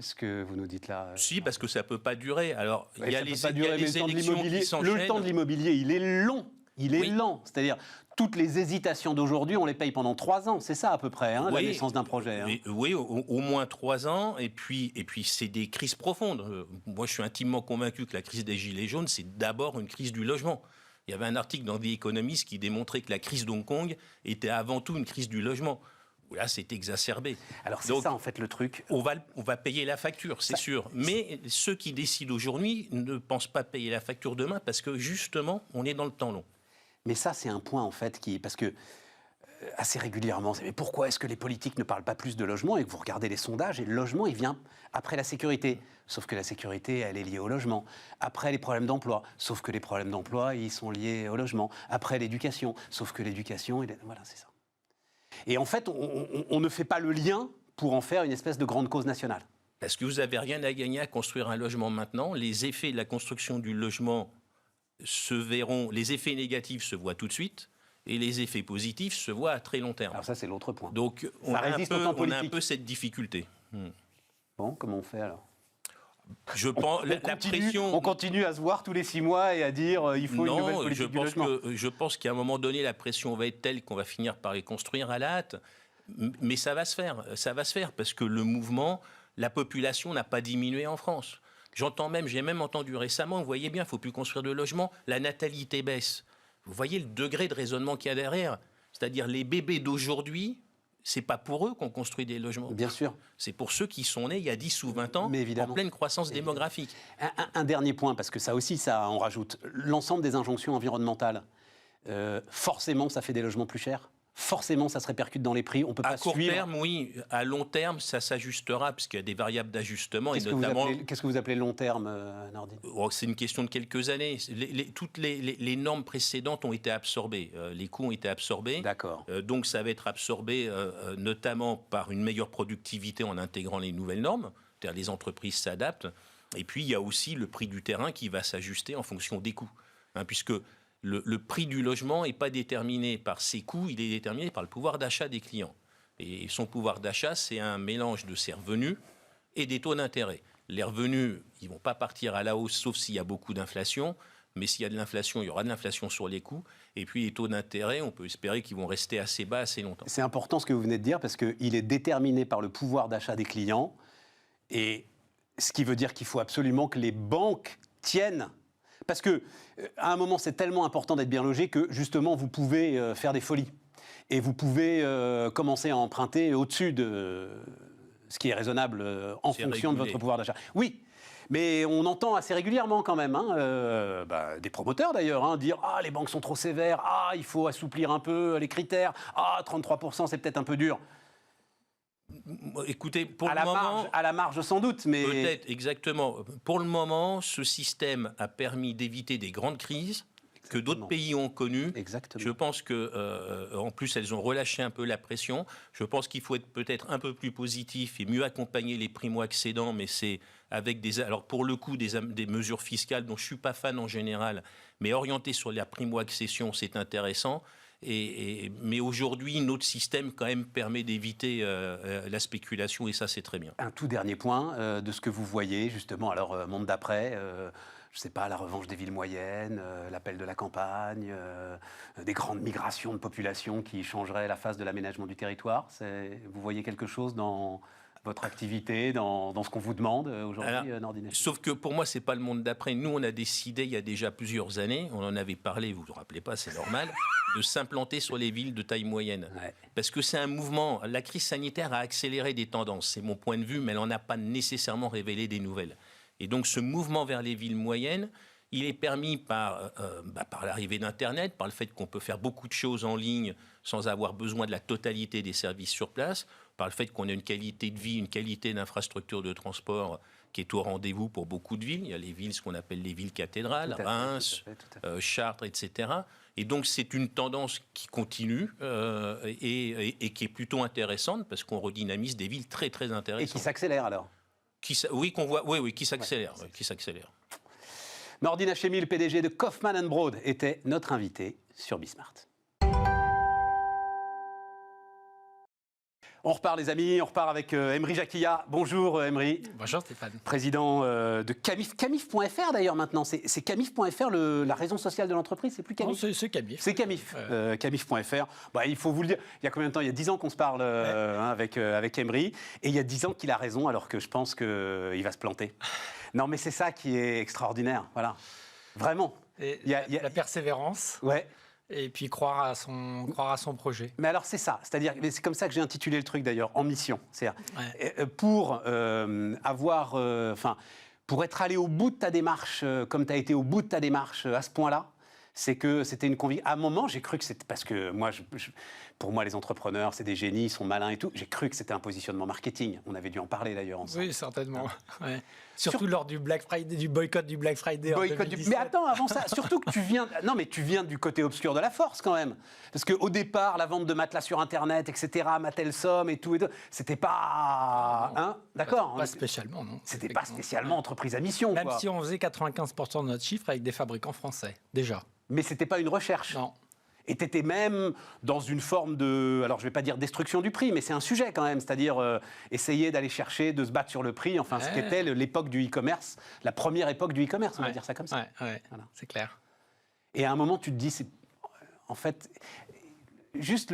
ce que vous nous dites là. Si, parce que ça peut pas durer. Alors, il y a les élections qui s'enchaînent. Le temps de l'immobilier, il est long. Il est lent. C'est-à-dire, toutes les hésitations d'aujourd'hui, on les paye pendant 3 ans. C'est ça, à peu près, la naissance d'un projet. Oui, au moins 3 ans. Et puis c'est des crises profondes. Moi, je suis intimement convaincu que la crise des Gilets jaunes, c'est d'abord une crise du logement. Il y avait un article dans The Economist qui démontrait que la crise d'Hong Kong était avant tout une crise du logement. Là, c'est exacerbé. Alors, c'est ça, en fait, le truc. On va payer la facture, c'est sûr. Mais ceux qui décident aujourd'hui ne pensent pas payer la facture demain parce que, justement, on est dans le temps long. Mais ça, c'est un point, en fait, parce que, assez régulièrement, mais pourquoi est-ce que les politiques ne parlent pas plus de logement ? Et que vous regardez les sondages, et le logement, il vient après la sécurité. Sauf que la sécurité, elle est liée au logement. Après, les problèmes d'emploi. Sauf que les problèmes d'emploi, ils sont liés au logement. Après, l'éducation. Sauf que l'éducation, voilà, c'est ça. Et en fait, on ne fait pas le lien pour en faire une espèce de grande cause nationale. Parce que vous n'avez rien à gagner à construire un logement maintenant. Les effets de la construction du logement se verront, les effets négatifs se voient tout de suite, et les effets positifs se voient à très long terme. Alors ça, c'est l'autre point. Donc, on a un peu cette difficulté. Bon, comment on fait alors ? Je pense la pression. On continue à se voir tous les 6 mois et à dire il faut une nouvelle Non, politique du logement. je pense qu'à un moment donné, la pression va être telle qu'on va finir par les construire à la hâte. Mais ça va se faire. Ça va se faire parce que le mouvement, la population n'a pas diminué en France. J'ai même entendu récemment, vous voyez bien, il ne faut plus construire de logements, la natalité baisse. Vous voyez le degré de raisonnement qu'il y a derrière. C'est-à-dire les bébés d'aujourd'hui, c'est pas pour eux qu'on construit des logements. Bien sûr. C'est pour ceux qui sont nés il y a 10 ou 20 ans, en pleine croissance démographique. Un dernier point, parce que ça aussi, ça en rajoute. L'ensemble des injonctions environnementales, forcément, ça fait des logements plus chers. Forcément, ça se répercute dans les prix. On peut pas court suivre. terme, oui. À long terme, ça s'ajustera, puisqu'il y a des variables d'ajustement. Qu'est-ce que vous appelez long terme, Nordine? C'est une question de quelques années. Toutes les normes précédentes ont été absorbées. Les coûts ont été absorbés. D'accord. Donc, ça va être absorbé notamment par une meilleure productivité en intégrant les nouvelles normes. C'est-à-dire les entreprises s'adaptent. Et puis, il y a aussi le prix du terrain qui va s'ajuster en fonction des coûts. Puisque le prix du logement n'est pas déterminé par ses coûts, il est déterminé par le pouvoir d'achat des clients. Et son pouvoir d'achat, c'est un mélange de ses revenus et des taux d'intérêt. Les revenus, ils ne vont pas partir à la hausse, sauf s'il y a beaucoup d'inflation. Mais s'il y a de l'inflation, il y aura de l'inflation sur les coûts. Et puis les taux d'intérêt, on peut espérer qu'ils vont rester assez bas assez longtemps. C'est important ce que vous venez de dire, parce qu'il est déterminé par le pouvoir d'achat des clients. Et ce qui veut dire qu'il faut absolument que les banques tiennent. Parce qu'à un moment, c'est tellement important d'être bien logé que, justement, vous pouvez faire des folies. Et vous pouvez commencer à emprunter au-dessus de ce qui est raisonnable en fonction de votre pouvoir d'achat. Oui, mais on entend assez régulièrement quand même, des promoteurs d'ailleurs, dire « Ah, les banques sont trop sévères. Ah, il faut assouplir un peu les critères. Ah, 33%, c'est peut-être un peu dur. » Écoutez, pour le moment... À la marge, sans doute, mais... Peut-être, exactement. Pour le moment, ce système a permis d'éviter des grandes crises que d'autres pays ont connues. Exactement. Je pense qu'en plus, elles ont relâché un peu la pression. Je pense qu'il faut être peut-être un peu plus positif et mieux accompagner les primo-accédants, mais c'est avec alors pour le coup, des mesures fiscales dont je ne suis pas fan en général, mais orientées sur la primo-accession, c'est intéressant. Mais aujourd'hui, notre système quand même permet d'éviter la spéculation et ça, c'est très bien. Un tout dernier point de ce que vous voyez, justement, alors monde d'après, je ne sais pas, la revanche des villes moyennes, l'appel de la campagne, des grandes migrations de population qui changeraient la face de l'aménagement du territoire. Vous voyez quelque chose dans votre activité, dans ce qu'on vous demande aujourd'hui, Nordine? Sauf que pour moi, ce n'est pas le monde d'après. Nous, on a décidé il y a déjà plusieurs années, on en avait parlé, vous ne vous rappelez pas, c'est normal, de s'implanter sur les villes de taille moyenne. Ouais. Parce que c'est un mouvement, la crise sanitaire a accéléré des tendances, c'est mon point de vue, mais elle n'en a pas nécessairement révélé des nouvelles. Et donc ce mouvement vers les villes moyennes, il est permis par l'arrivée d'Internet, par le fait qu'on peut faire beaucoup de choses en ligne sans avoir besoin de la totalité des services sur place, par le fait qu'on a une qualité de vie, une qualité d'infrastructure de transport qui est au rendez-vous pour beaucoup de villes. Il y a les villes, ce qu'on appelle les villes cathédrales, Reims, Chartres, etc. Et donc c'est une tendance qui continue et qui est plutôt intéressante parce qu'on redynamise des villes très très intéressantes. Et qui s'accélère alors? Oui, qui s'accélère. Ouais, qui s'accélère. Nordine Hachemi, le PDG de Kaufmann & Broad, était notre invité sur Bismart. On repart les amis, on repart avec Emry Jacquilla. Bonjour Emry. Bonjour Stéphane. Président de Camif. Camif.fr d'ailleurs maintenant. C'est Camif.fr la raison sociale de l'entreprise, c'est plus Camif? Non, c'est Camif. C'est Camif. Camif.fr. Il faut vous le dire, il y a combien de temps? Il y a 10 ans qu'on se parle avec Emry. Et il y a 10 ans qu'il a raison alors que je pense qu'il va se planter. Non mais c'est ça qui est extraordinaire. Voilà. Vraiment. La persévérance. Ouais. Et puis croire à son projet. Mais alors c'est ça, c'est-à-dire, c'est comme ça que j'ai intitulé le truc d'ailleurs, en mission. C'est-à-dire, pour pour être allé au bout de ta démarche, comme tu as été au bout de ta démarche à ce point-là, c'est que c'était une conviction. À un moment, j'ai cru que c'était parce que moi, pour moi, les entrepreneurs, c'est des génies, ils sont malins et tout. J'ai cru que c'était un positionnement marketing. On avait dû en parler d'ailleurs ensemble. Oui, certainement. Ouais. Surtout lors du Black Friday, du boycott du Black Friday. Mais attends, avant ça, surtout que tu viens du côté obscur de la force quand même. Parce qu'au départ, la vente de matelas sur Internet, etc., Mattel Somme et tout, c'était pas... D'accord. Pas spécialement, non. C'était pas spécialement entreprise à mission. Même si on faisait 95% de notre chiffre avec des fabricants français, déjà. Mais c'était pas une recherche. Non. Et tu étais même dans une forme de, alors je ne vais pas dire destruction du prix, mais c'est un sujet quand même, c'est-à-dire essayer d'aller chercher, de se battre sur le prix, enfin ce qu'était l'époque du e-commerce, la première époque du e-commerce, on va dire ça comme ça. Ouais, Voilà. c'est clair. Et à un moment, tu te dis, en fait, juste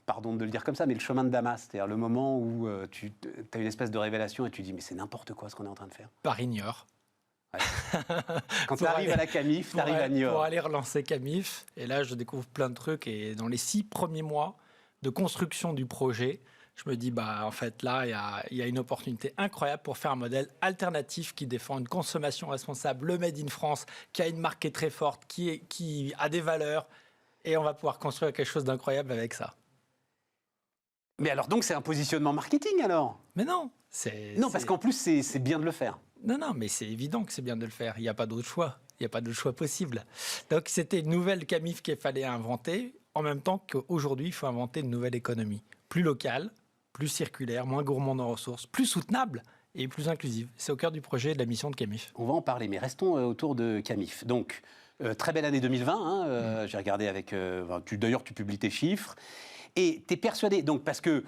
pardon de le dire comme ça, mais le chemin de Damas, c'est-à-dire le moment où tu as une espèce de révélation et tu dis, mais c'est n'importe quoi ce qu'on est en train de faire. Par-Niort. Ouais. Quand tu arrives à la Camif, tu arrives à Niort. Pour aller relancer Camif, et là je découvre plein de trucs, et dans les 6 premiers mois de construction du projet, je me dis, en fait, là, il y a une opportunité incroyable pour faire un modèle alternatif qui défend une consommation responsable, le Made in France, qui a une marque qui est très forte, qui a des valeurs, et on va pouvoir construire quelque chose d'incroyable avec ça. Mais alors donc c'est un positionnement marketing alors? Mais non, parce qu'en plus c'est bien de le faire. Non, mais c'est évident que c'est bien de le faire. Il n'y a pas d'autre choix. Il n'y a pas d'autre choix possible. Donc, c'était une nouvelle Camif qu'il fallait inventer, en même temps qu'aujourd'hui, il faut inventer une nouvelle économie. Plus locale, plus circulaire, moins gourmande en ressources, plus soutenable et plus inclusive. C'est au cœur du projet et de la mission de Camif. On va en parler, mais restons autour de Camif. Donc, très belle année 2020. J'ai regardé avec... D'ailleurs, tu publies tes chiffres. Et tu es persuadé, donc parce que...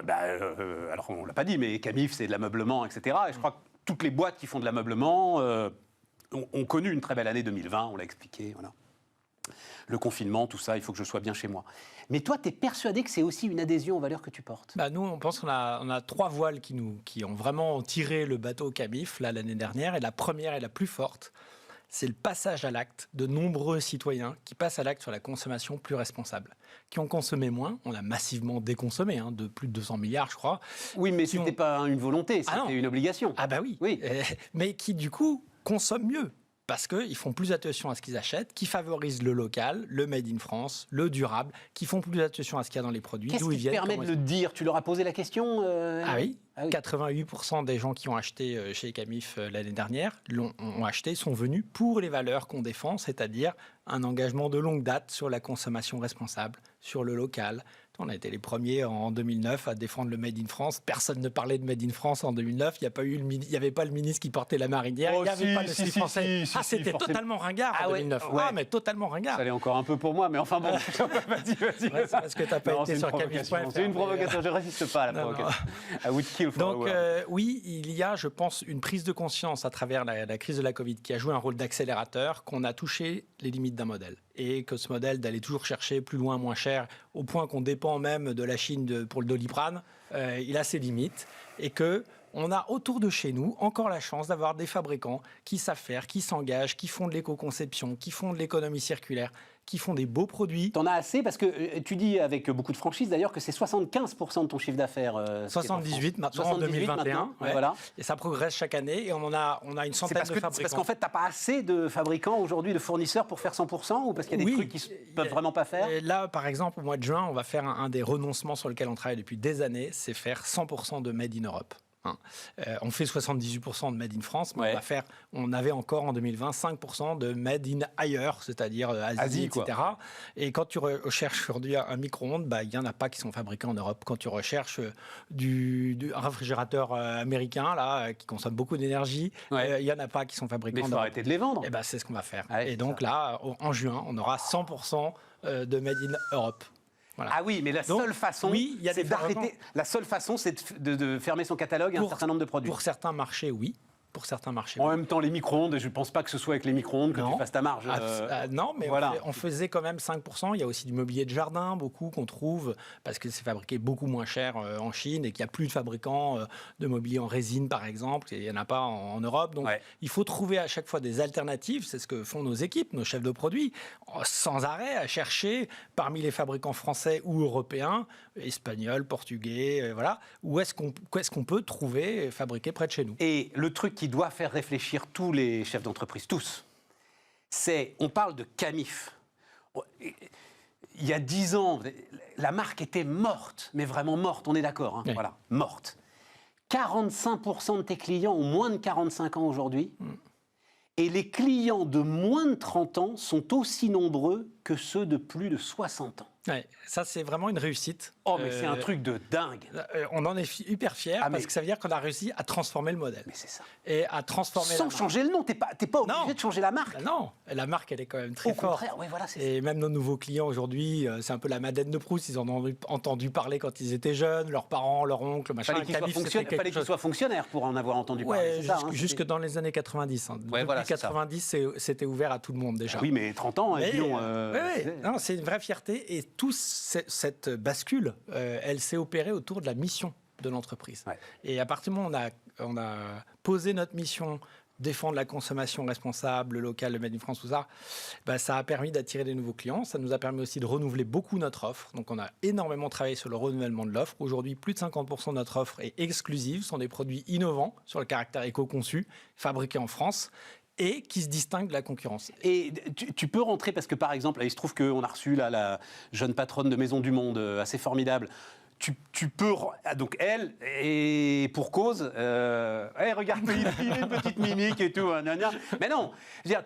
alors, on ne l'a pas dit, mais Camif, c'est de l'ameublement, etc. Et je crois que toutes les boîtes qui font de l'ameublement ont connu une très belle année 2020, on l'a expliqué, voilà. Le confinement, tout ça, il faut que je sois bien chez moi. Mais toi, tu es persuadé que c'est aussi une adhésion aux valeurs que tu portes? Nous, on pense qu'on a 3 voiles qui ont vraiment tiré le bateau Camif l'année dernière. Et la première et la plus forte, c'est le passage à l'acte de nombreux citoyens qui passent à l'acte sur la consommation plus responsable, qui ont consommé moins. On a massivement déconsommé, de plus de 200 milliards, je crois. Oui, mais ce n'était pas une volonté, c'était une obligation. Ah bah oui. Mais qui, du coup, consomment mieux. Parce qu'ils font plus attention à ce qu'ils achètent, qui favorisent le local, le made in France, le durable, qui font plus attention à ce qu'il y a dans les produits, d'où ils viennent. Qu'est-ce qui te permet de le dire? Tu leur as posé la question Ah oui. 88% des gens qui ont acheté chez Camif l'année dernière ont acheté, sont venus pour les valeurs qu'on défend, c'est-à-dire un engagement de longue date sur la consommation responsable, sur le local. On a été les premiers en 2009 à défendre le Made in France. Personne ne parlait de Made in France en 2009. Il n'y avait pas le ministre qui portait la marinière. Il n'y avait pas le slip français. C'était totalement ringard en 2009. Mais totalement ringard. Ça allait encore un peu pour moi, mais enfin bon. Vas-y. Ouais, c'est parce que tu n'as pas été sur Camif.fr. C'est une provocation. Je ne résiste pas à la provocation. I would kill for Donc oui, il y a, je pense, une prise de conscience à travers la crise de la Covid qui a joué un rôle d'accélérateur, qu'on a touché les limites d'un modèle. Et que ce modèle d'aller toujours chercher plus loin, moins cher, au point qu'on dépend même de la Chine pour le Doliprane, il a ses limites. Et qu'on a autour de chez nous encore la chance d'avoir des fabricants qui savent faire, qui s'engagent, qui font de l'éco-conception, qui font de l'économie circulaire, qui font des beaux produits. T'en as assez parce que tu dis avec beaucoup de franchise d'ailleurs que c'est 75% de ton chiffre d'affaires. 78 maintenant, en 2021. Ouais. Voilà. Et ça progresse chaque année et on a une centaine de fabricants. C'est parce qu'en fait, tu n'as pas assez de fabricants aujourd'hui, de fournisseurs pour faire 100% ou parce qu'il y a des trucs qui ne peuvent vraiment pas faire? Là, par exemple, au mois de juin, on va faire un des renoncements sur lequel on travaille depuis des années, c'est faire 100% de Made in Europe. On fait 78% de Made in France, mais on avait encore en 2020 5% de Made in ailleurs, c'est-à-dire Asie, etc. Et quand tu recherches aujourd'hui un micro-ondes, il n'y en a pas qui sont fabriqués en Europe. Quand tu recherches un réfrigérateur américain là, qui consomme beaucoup d'énergie, il n'y en a pas qui sont fabriqués en Europe. Mais il faut arrêter de les vendre. Et c'est ce qu'on va faire. Et donc là, en juin, on aura 100% de Made in Europe. Voilà. Ah oui, mais la seule façon, c'est d'arrêter. La seule façon, c'est de fermer son catalogue à un certain nombre de produits. Pour certains marchés, oui. Pour certains marchés. En même temps, les micro-ondes, je ne pense pas que ce soit avec les micro-ondes que tu fasses ta marge. Non, mais voilà. on faisait quand même 5%. Il y a aussi du mobilier de jardin, beaucoup qu'on trouve, parce que c'est fabriqué beaucoup moins cher en Chine et qu'il n'y a plus de fabricants de mobilier en résine, par exemple. Il n'y en a pas en Europe. Donc, il faut trouver à chaque fois des alternatives. C'est ce que font nos équipes, nos chefs de produits, sans arrêt à chercher parmi les fabricants français ou européens, espagnols, portugais, où est-ce qu'on peut trouver, fabriquer près de chez nous. Et le truc qui doit faire réfléchir tous les chefs d'entreprise, tous, on parle de Camif. Il y a 10 ans, la marque était morte, mais vraiment morte, on est d'accord, voilà, morte. 45% de tes clients ont moins de 45 ans aujourd'hui, et les clients de moins de 30 ans sont aussi nombreux que ceux de plus de 60 ans. Ouais, ça, c'est vraiment une réussite. Oh, mais c'est un truc de dingue. On en est hyper fiers parce que ça veut dire qu'on a réussi à transformer le modèle. Mais c'est ça. Et à transformer sans changer le nom. T'es pas obligé de changer la marque. Non, la marque, elle est quand même très forte. Au contraire, oui, voilà, c'est et même nos nouveaux clients aujourd'hui, c'est un peu la Madeleine de Proust. Ils en ont entendu parler quand ils étaient jeunes, leurs parents, leur oncle, machin. Fallait qu'ils soient fonctionnaires pour en avoir entendu parler. Jusque dans les années 90. Ouais, depuis 90, c'était ouvert à tout le monde déjà. Oui, mais 30 ans, c'est une vraie fierté. Et toute cette bascule, elle s'est opérée autour de la mission de l'entreprise. Ouais. Et à partir du moment où on a posé notre mission, défendre la consommation responsable, locale, le Made in France, tout ça, ça a permis d'attirer des nouveaux clients. Ça nous a permis aussi de renouveler beaucoup notre offre. Donc, on a énormément travaillé sur le renouvellement de l'offre. Aujourd'hui, plus de 50% de notre offre est exclusive. Ce sont des produits innovants sur le caractère éco-conçu, fabriqués en France, et qui se distingue de la concurrence. Et tu peux rentrer, parce que par exemple, là, il se trouve qu'on a reçu là, la jeune patronne de Maison du Monde, assez formidable. Tu peux... Donc elle, et pour cause, regarde, il a une petite mimique et tout. Mais non, je veux dire,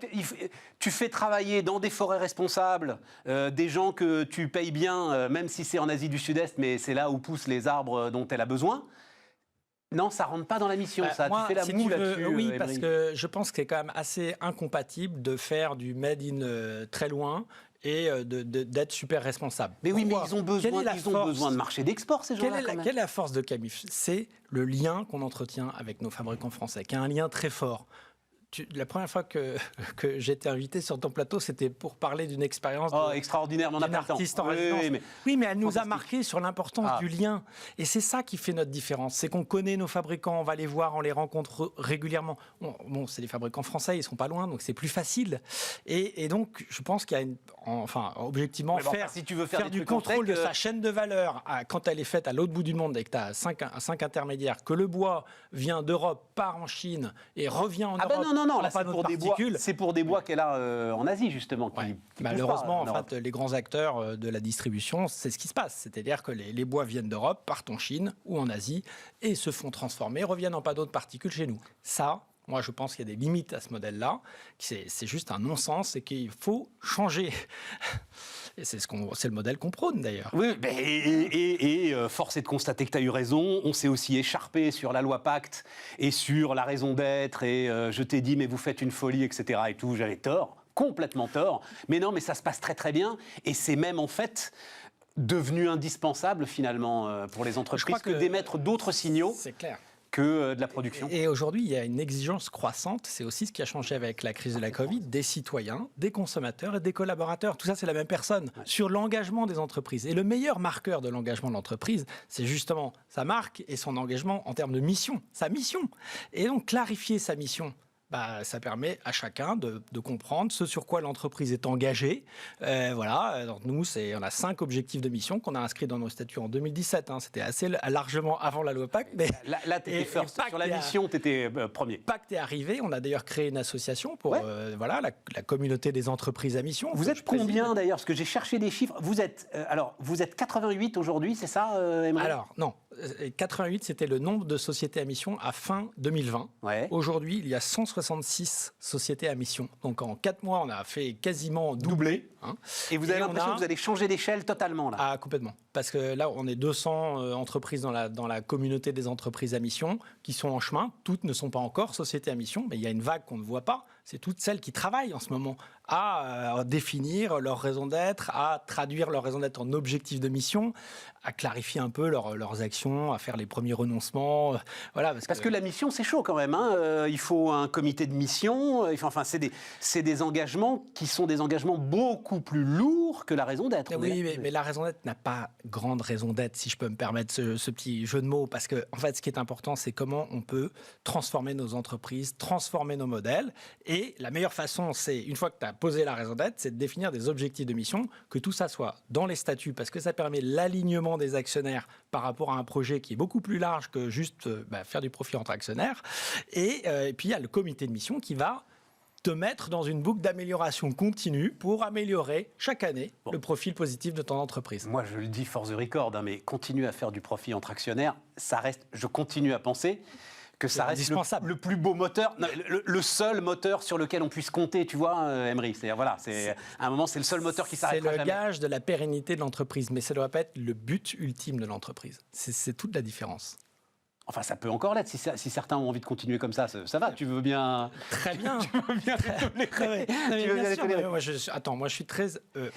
tu fais travailler dans des forêts responsables des gens que tu payes bien, même si c'est en Asie du Sud-Est, mais c'est là où poussent les arbres dont elle a besoin. Non, ça rentre pas dans la mission, ça. Moi, tu fais la moue là-dessus. Oui, parce que je pense que c'est quand même assez incompatible de faire du made in très loin et d'être super responsable. Mais oui, mais ils ont besoin de marché d'export, ces gens-là. Quelle est la force de Camif? C'est le lien qu'on entretient avec nos fabricants français, qui a un lien très fort. La première fois que j'étais invité sur ton plateau, c'était pour parler d'une expérience extraordinaire, d'un artiste en résidence. Oui, mais elle nous a marqué sur l'importance du lien. Et c'est ça qui fait notre différence. C'est qu'on connaît nos fabricants, on va les voir, on les rencontre régulièrement. Bon, c'est des fabricants français, ils ne sont pas loin, donc c'est plus facile. Et donc, je pense qu'il y a objectivement, si tu veux faire du contrôle de sa chaîne de valeur quand elle est faite à l'autre bout du monde et que tu as 5 intermédiaires, que le bois vient d'Europe, part en Chine et revient en Europe. Non, là, c'est pour des bois qu'elle a en Asie, justement. Malheureusement, en fait, les grands acteurs de la distribution, c'est ce qui se passe. C'est-à-dire que les bois viennent d'Europe, partent en Chine ou en Asie et se font transformer, reviennent en pas d'autres particules chez nous. Ça, moi, je pense qu'il y a des limites à ce modèle-là. C'est juste un non-sens et qu'il faut changer. Et c'est le modèle qu'on prône, d'ailleurs. Oui, et force est de constater que tu as eu raison. On s'est aussi écharpé sur la loi Pacte et sur la raison d'être. Et je t'ai dit, mais vous faites une folie, etc. Et tout, j'avais tort, complètement tort. Mais non, mais ça se passe très, très bien. Et c'est même, en fait, devenu indispensable, finalement, pour les entreprises que d'émettre d'autres signaux. C'est clair. Que de la production. Et aujourd'hui, il y a une exigence croissante, c'est aussi ce qui a changé avec la crise de la Covid, des citoyens, des consommateurs et des collaborateurs. Tout ça, c'est la même personne, sur l'engagement des entreprises. Et le meilleur marqueur de l'engagement de l'entreprise, c'est justement sa marque et son engagement en termes de mission, sa mission. Et donc, clarifier sa mission, ça permet à chacun de comprendre ce sur quoi l'entreprise est engagée. Voilà, donc nous, on a 5 objectifs de mission qu'on a inscrits dans nos statuts en 2017. C'était assez largement avant la loi Pacte. Mais là tu étais first. Sur la mission, tu étais premier. Pacte est arrivé. On a d'ailleurs créé une association pour la communauté des entreprises à mission. Vous êtes combien d'ailleurs? Parce que j'ai cherché des chiffres. Vous êtes 88 aujourd'hui, c'est ça, Emery? Alors, non. 88, c'était le nombre de sociétés à mission à fin 2020. Ouais. Aujourd'hui, il y a 166 sociétés à mission. Donc en 4 mois, on a fait quasiment doubler. Et vous avez l'impression que vous allez changer d'échelle totalement là? Ah, complètement. Parce que là, on est 200 entreprises dans la communauté des entreprises à mission qui sont en chemin. Toutes ne sont pas encore sociétés à mission, mais il y a une vague qu'on ne voit pas. C'est toutes celles qui travaillent en ce moment à définir leur raison d'être, à traduire leur raison d'être en objectifs de mission, à clarifier un peu leurs actions, à faire les premiers renoncements. Voilà, parce que la mission, c'est chaud quand même. Il faut un comité de mission. Enfin, c'est des engagements qui sont des engagements beaucoup plus lourds que la raison d'être. Oui, mais la raison d'être n'a pas grande raison d'être, si je peux me permettre ce petit jeu de mots. Parce que, en fait, ce qui est important, c'est comment on peut transformer nos entreprises, transformer nos modèles. Et la meilleure façon, c'est, une fois que tu as posé la raison d'être, c'est de définir des objectifs de mission, que tout ça soit dans les statuts, parce que ça permet l'alignement des actionnaires par rapport à un projet qui est beaucoup plus large que juste faire du profit entre actionnaires. Et puis, il y a le comité de mission qui va te mettre dans une boucle d'amélioration continue pour améliorer chaque année le profil positif de ton entreprise. Moi, je le dis for the record, mais continue à faire du profit entre actionnaires, ça reste, je continue à penser que ça reste indispensable. le plus beau moteur, non, le seul moteur sur lequel on puisse compter, tu vois, Emery. C'est-à-dire, voilà, à un moment, c'est le seul moteur qui s'arrête jamais. C'est le gage de la pérennité de l'entreprise, mais ça ne doit pas être le but ultime de l'entreprise. C'est toute la différence. Enfin, ça peut encore l'être. Si certains ont envie de continuer comme ça va. Tu veux bien... Très bien. Tu veux bien les tolérer. Moi, je suis très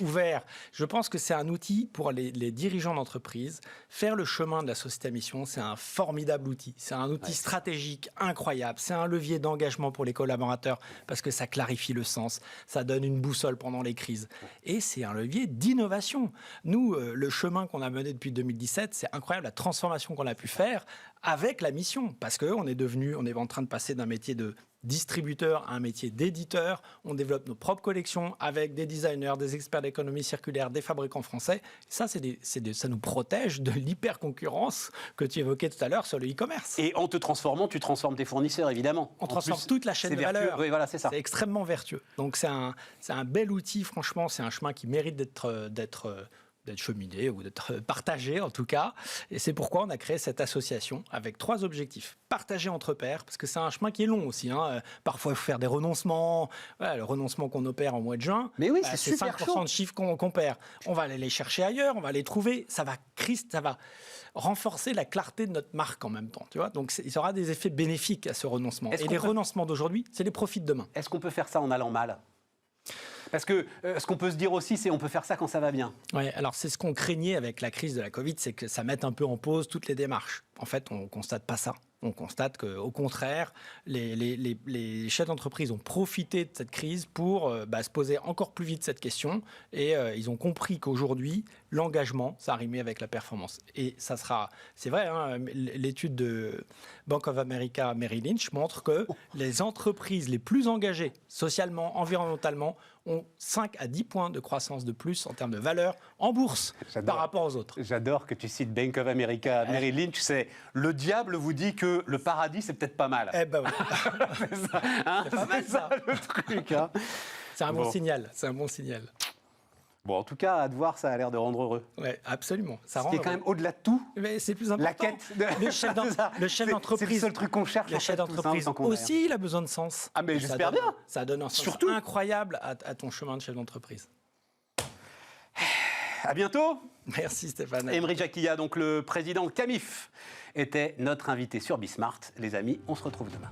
ouvert. Je pense que c'est un outil pour les dirigeants d'entreprise. Faire le chemin de la société à mission, c'est un formidable outil. C'est un outil stratégique incroyable. C'est un levier d'engagement pour les collaborateurs parce que ça clarifie le sens. Ça donne une boussole pendant les crises. Et c'est un levier d'innovation. Nous, le chemin qu'on a mené depuis 2017, c'est incroyable la transformation qu'on a pu faire avec la mission, parce qu'on est en train de passer d'un métier de distributeur à un métier d'éditeur. On développe nos propres collections avec des designers, des experts d'économie circulaire, des fabricants français. Ça, ça nous protège de l'hyper-concurrence que tu évoquais tout à l'heure sur le e-commerce. Et en te transformant, tu transformes tes fournisseurs, évidemment. On transforme toute la chaîne de valeur. Oui, voilà, c'est ça. C'est extrêmement vertueux. Donc c'est un bel outil, franchement. C'est un chemin qui mérite d'être cheminé ou d'être partagé en tout cas. Et c'est pourquoi on a créé cette association avec 3 objectifs. Partager entre pairs, parce que c'est un chemin qui est long aussi. Parfois, il faut faire des renoncements. Voilà, le renoncement qu'on opère en mois de juin, mais oui, c'est super 5% de chiffres qu'on perd. On va aller les chercher ailleurs, on va les trouver. Ça va renforcer la clarté de notre marque en même temps. Tu vois, donc il y aura des effets bénéfiques à ce renoncement. Et les renoncements d'aujourd'hui, c'est les profits de demain. Est-ce qu'on peut faire ça en allant mal ? Parce que ce qu'on peut se dire aussi, c'est qu'on peut faire ça quand ça va bien. Oui, alors c'est ce qu'on craignait avec la crise de la Covid, c'est que ça mette un peu en pause toutes les démarches. En fait, on ne constate pas ça. On constate qu'au contraire, les chefs d'entreprise ont profité de cette crise pour se poser encore plus vite cette question. Et ils ont compris qu'aujourd'hui, l'engagement, ça rimait avec la performance. Et ça sera... C'est vrai, l'étude de Bank of America, Merrill Lynch, montre que les entreprises les plus engagées, socialement, environnementalement, ont 5 à 10 points de croissance de plus en termes de valeur en bourse par rapport aux autres. J'adore que tu cites Bank of America, Merrill Lynch. C'est le diable vous dit que le paradis, c'est peut-être pas mal. Eh ben oui. C'est ça, c'est pas mal ça, le truc. C'est un bon signal. C'est un bon signal. Bon, en tout cas, à te voir, ça a l'air de rendre heureux. Oui, absolument. Ça rend quand même au-delà de tout. Mais c'est plus important. La quête. Le chef d'entreprise. C'est le seul truc qu'on cherche. Le chef d'entreprise aussi, il a besoin de sens. Ah, mais j'espère bien. Ça donne un sens incroyable à ton chemin de chef d'entreprise. À bientôt. Merci Stéphane. Emery Jacquilla, donc le président Camif, était notre invité sur Bismart. Les amis, on se retrouve demain.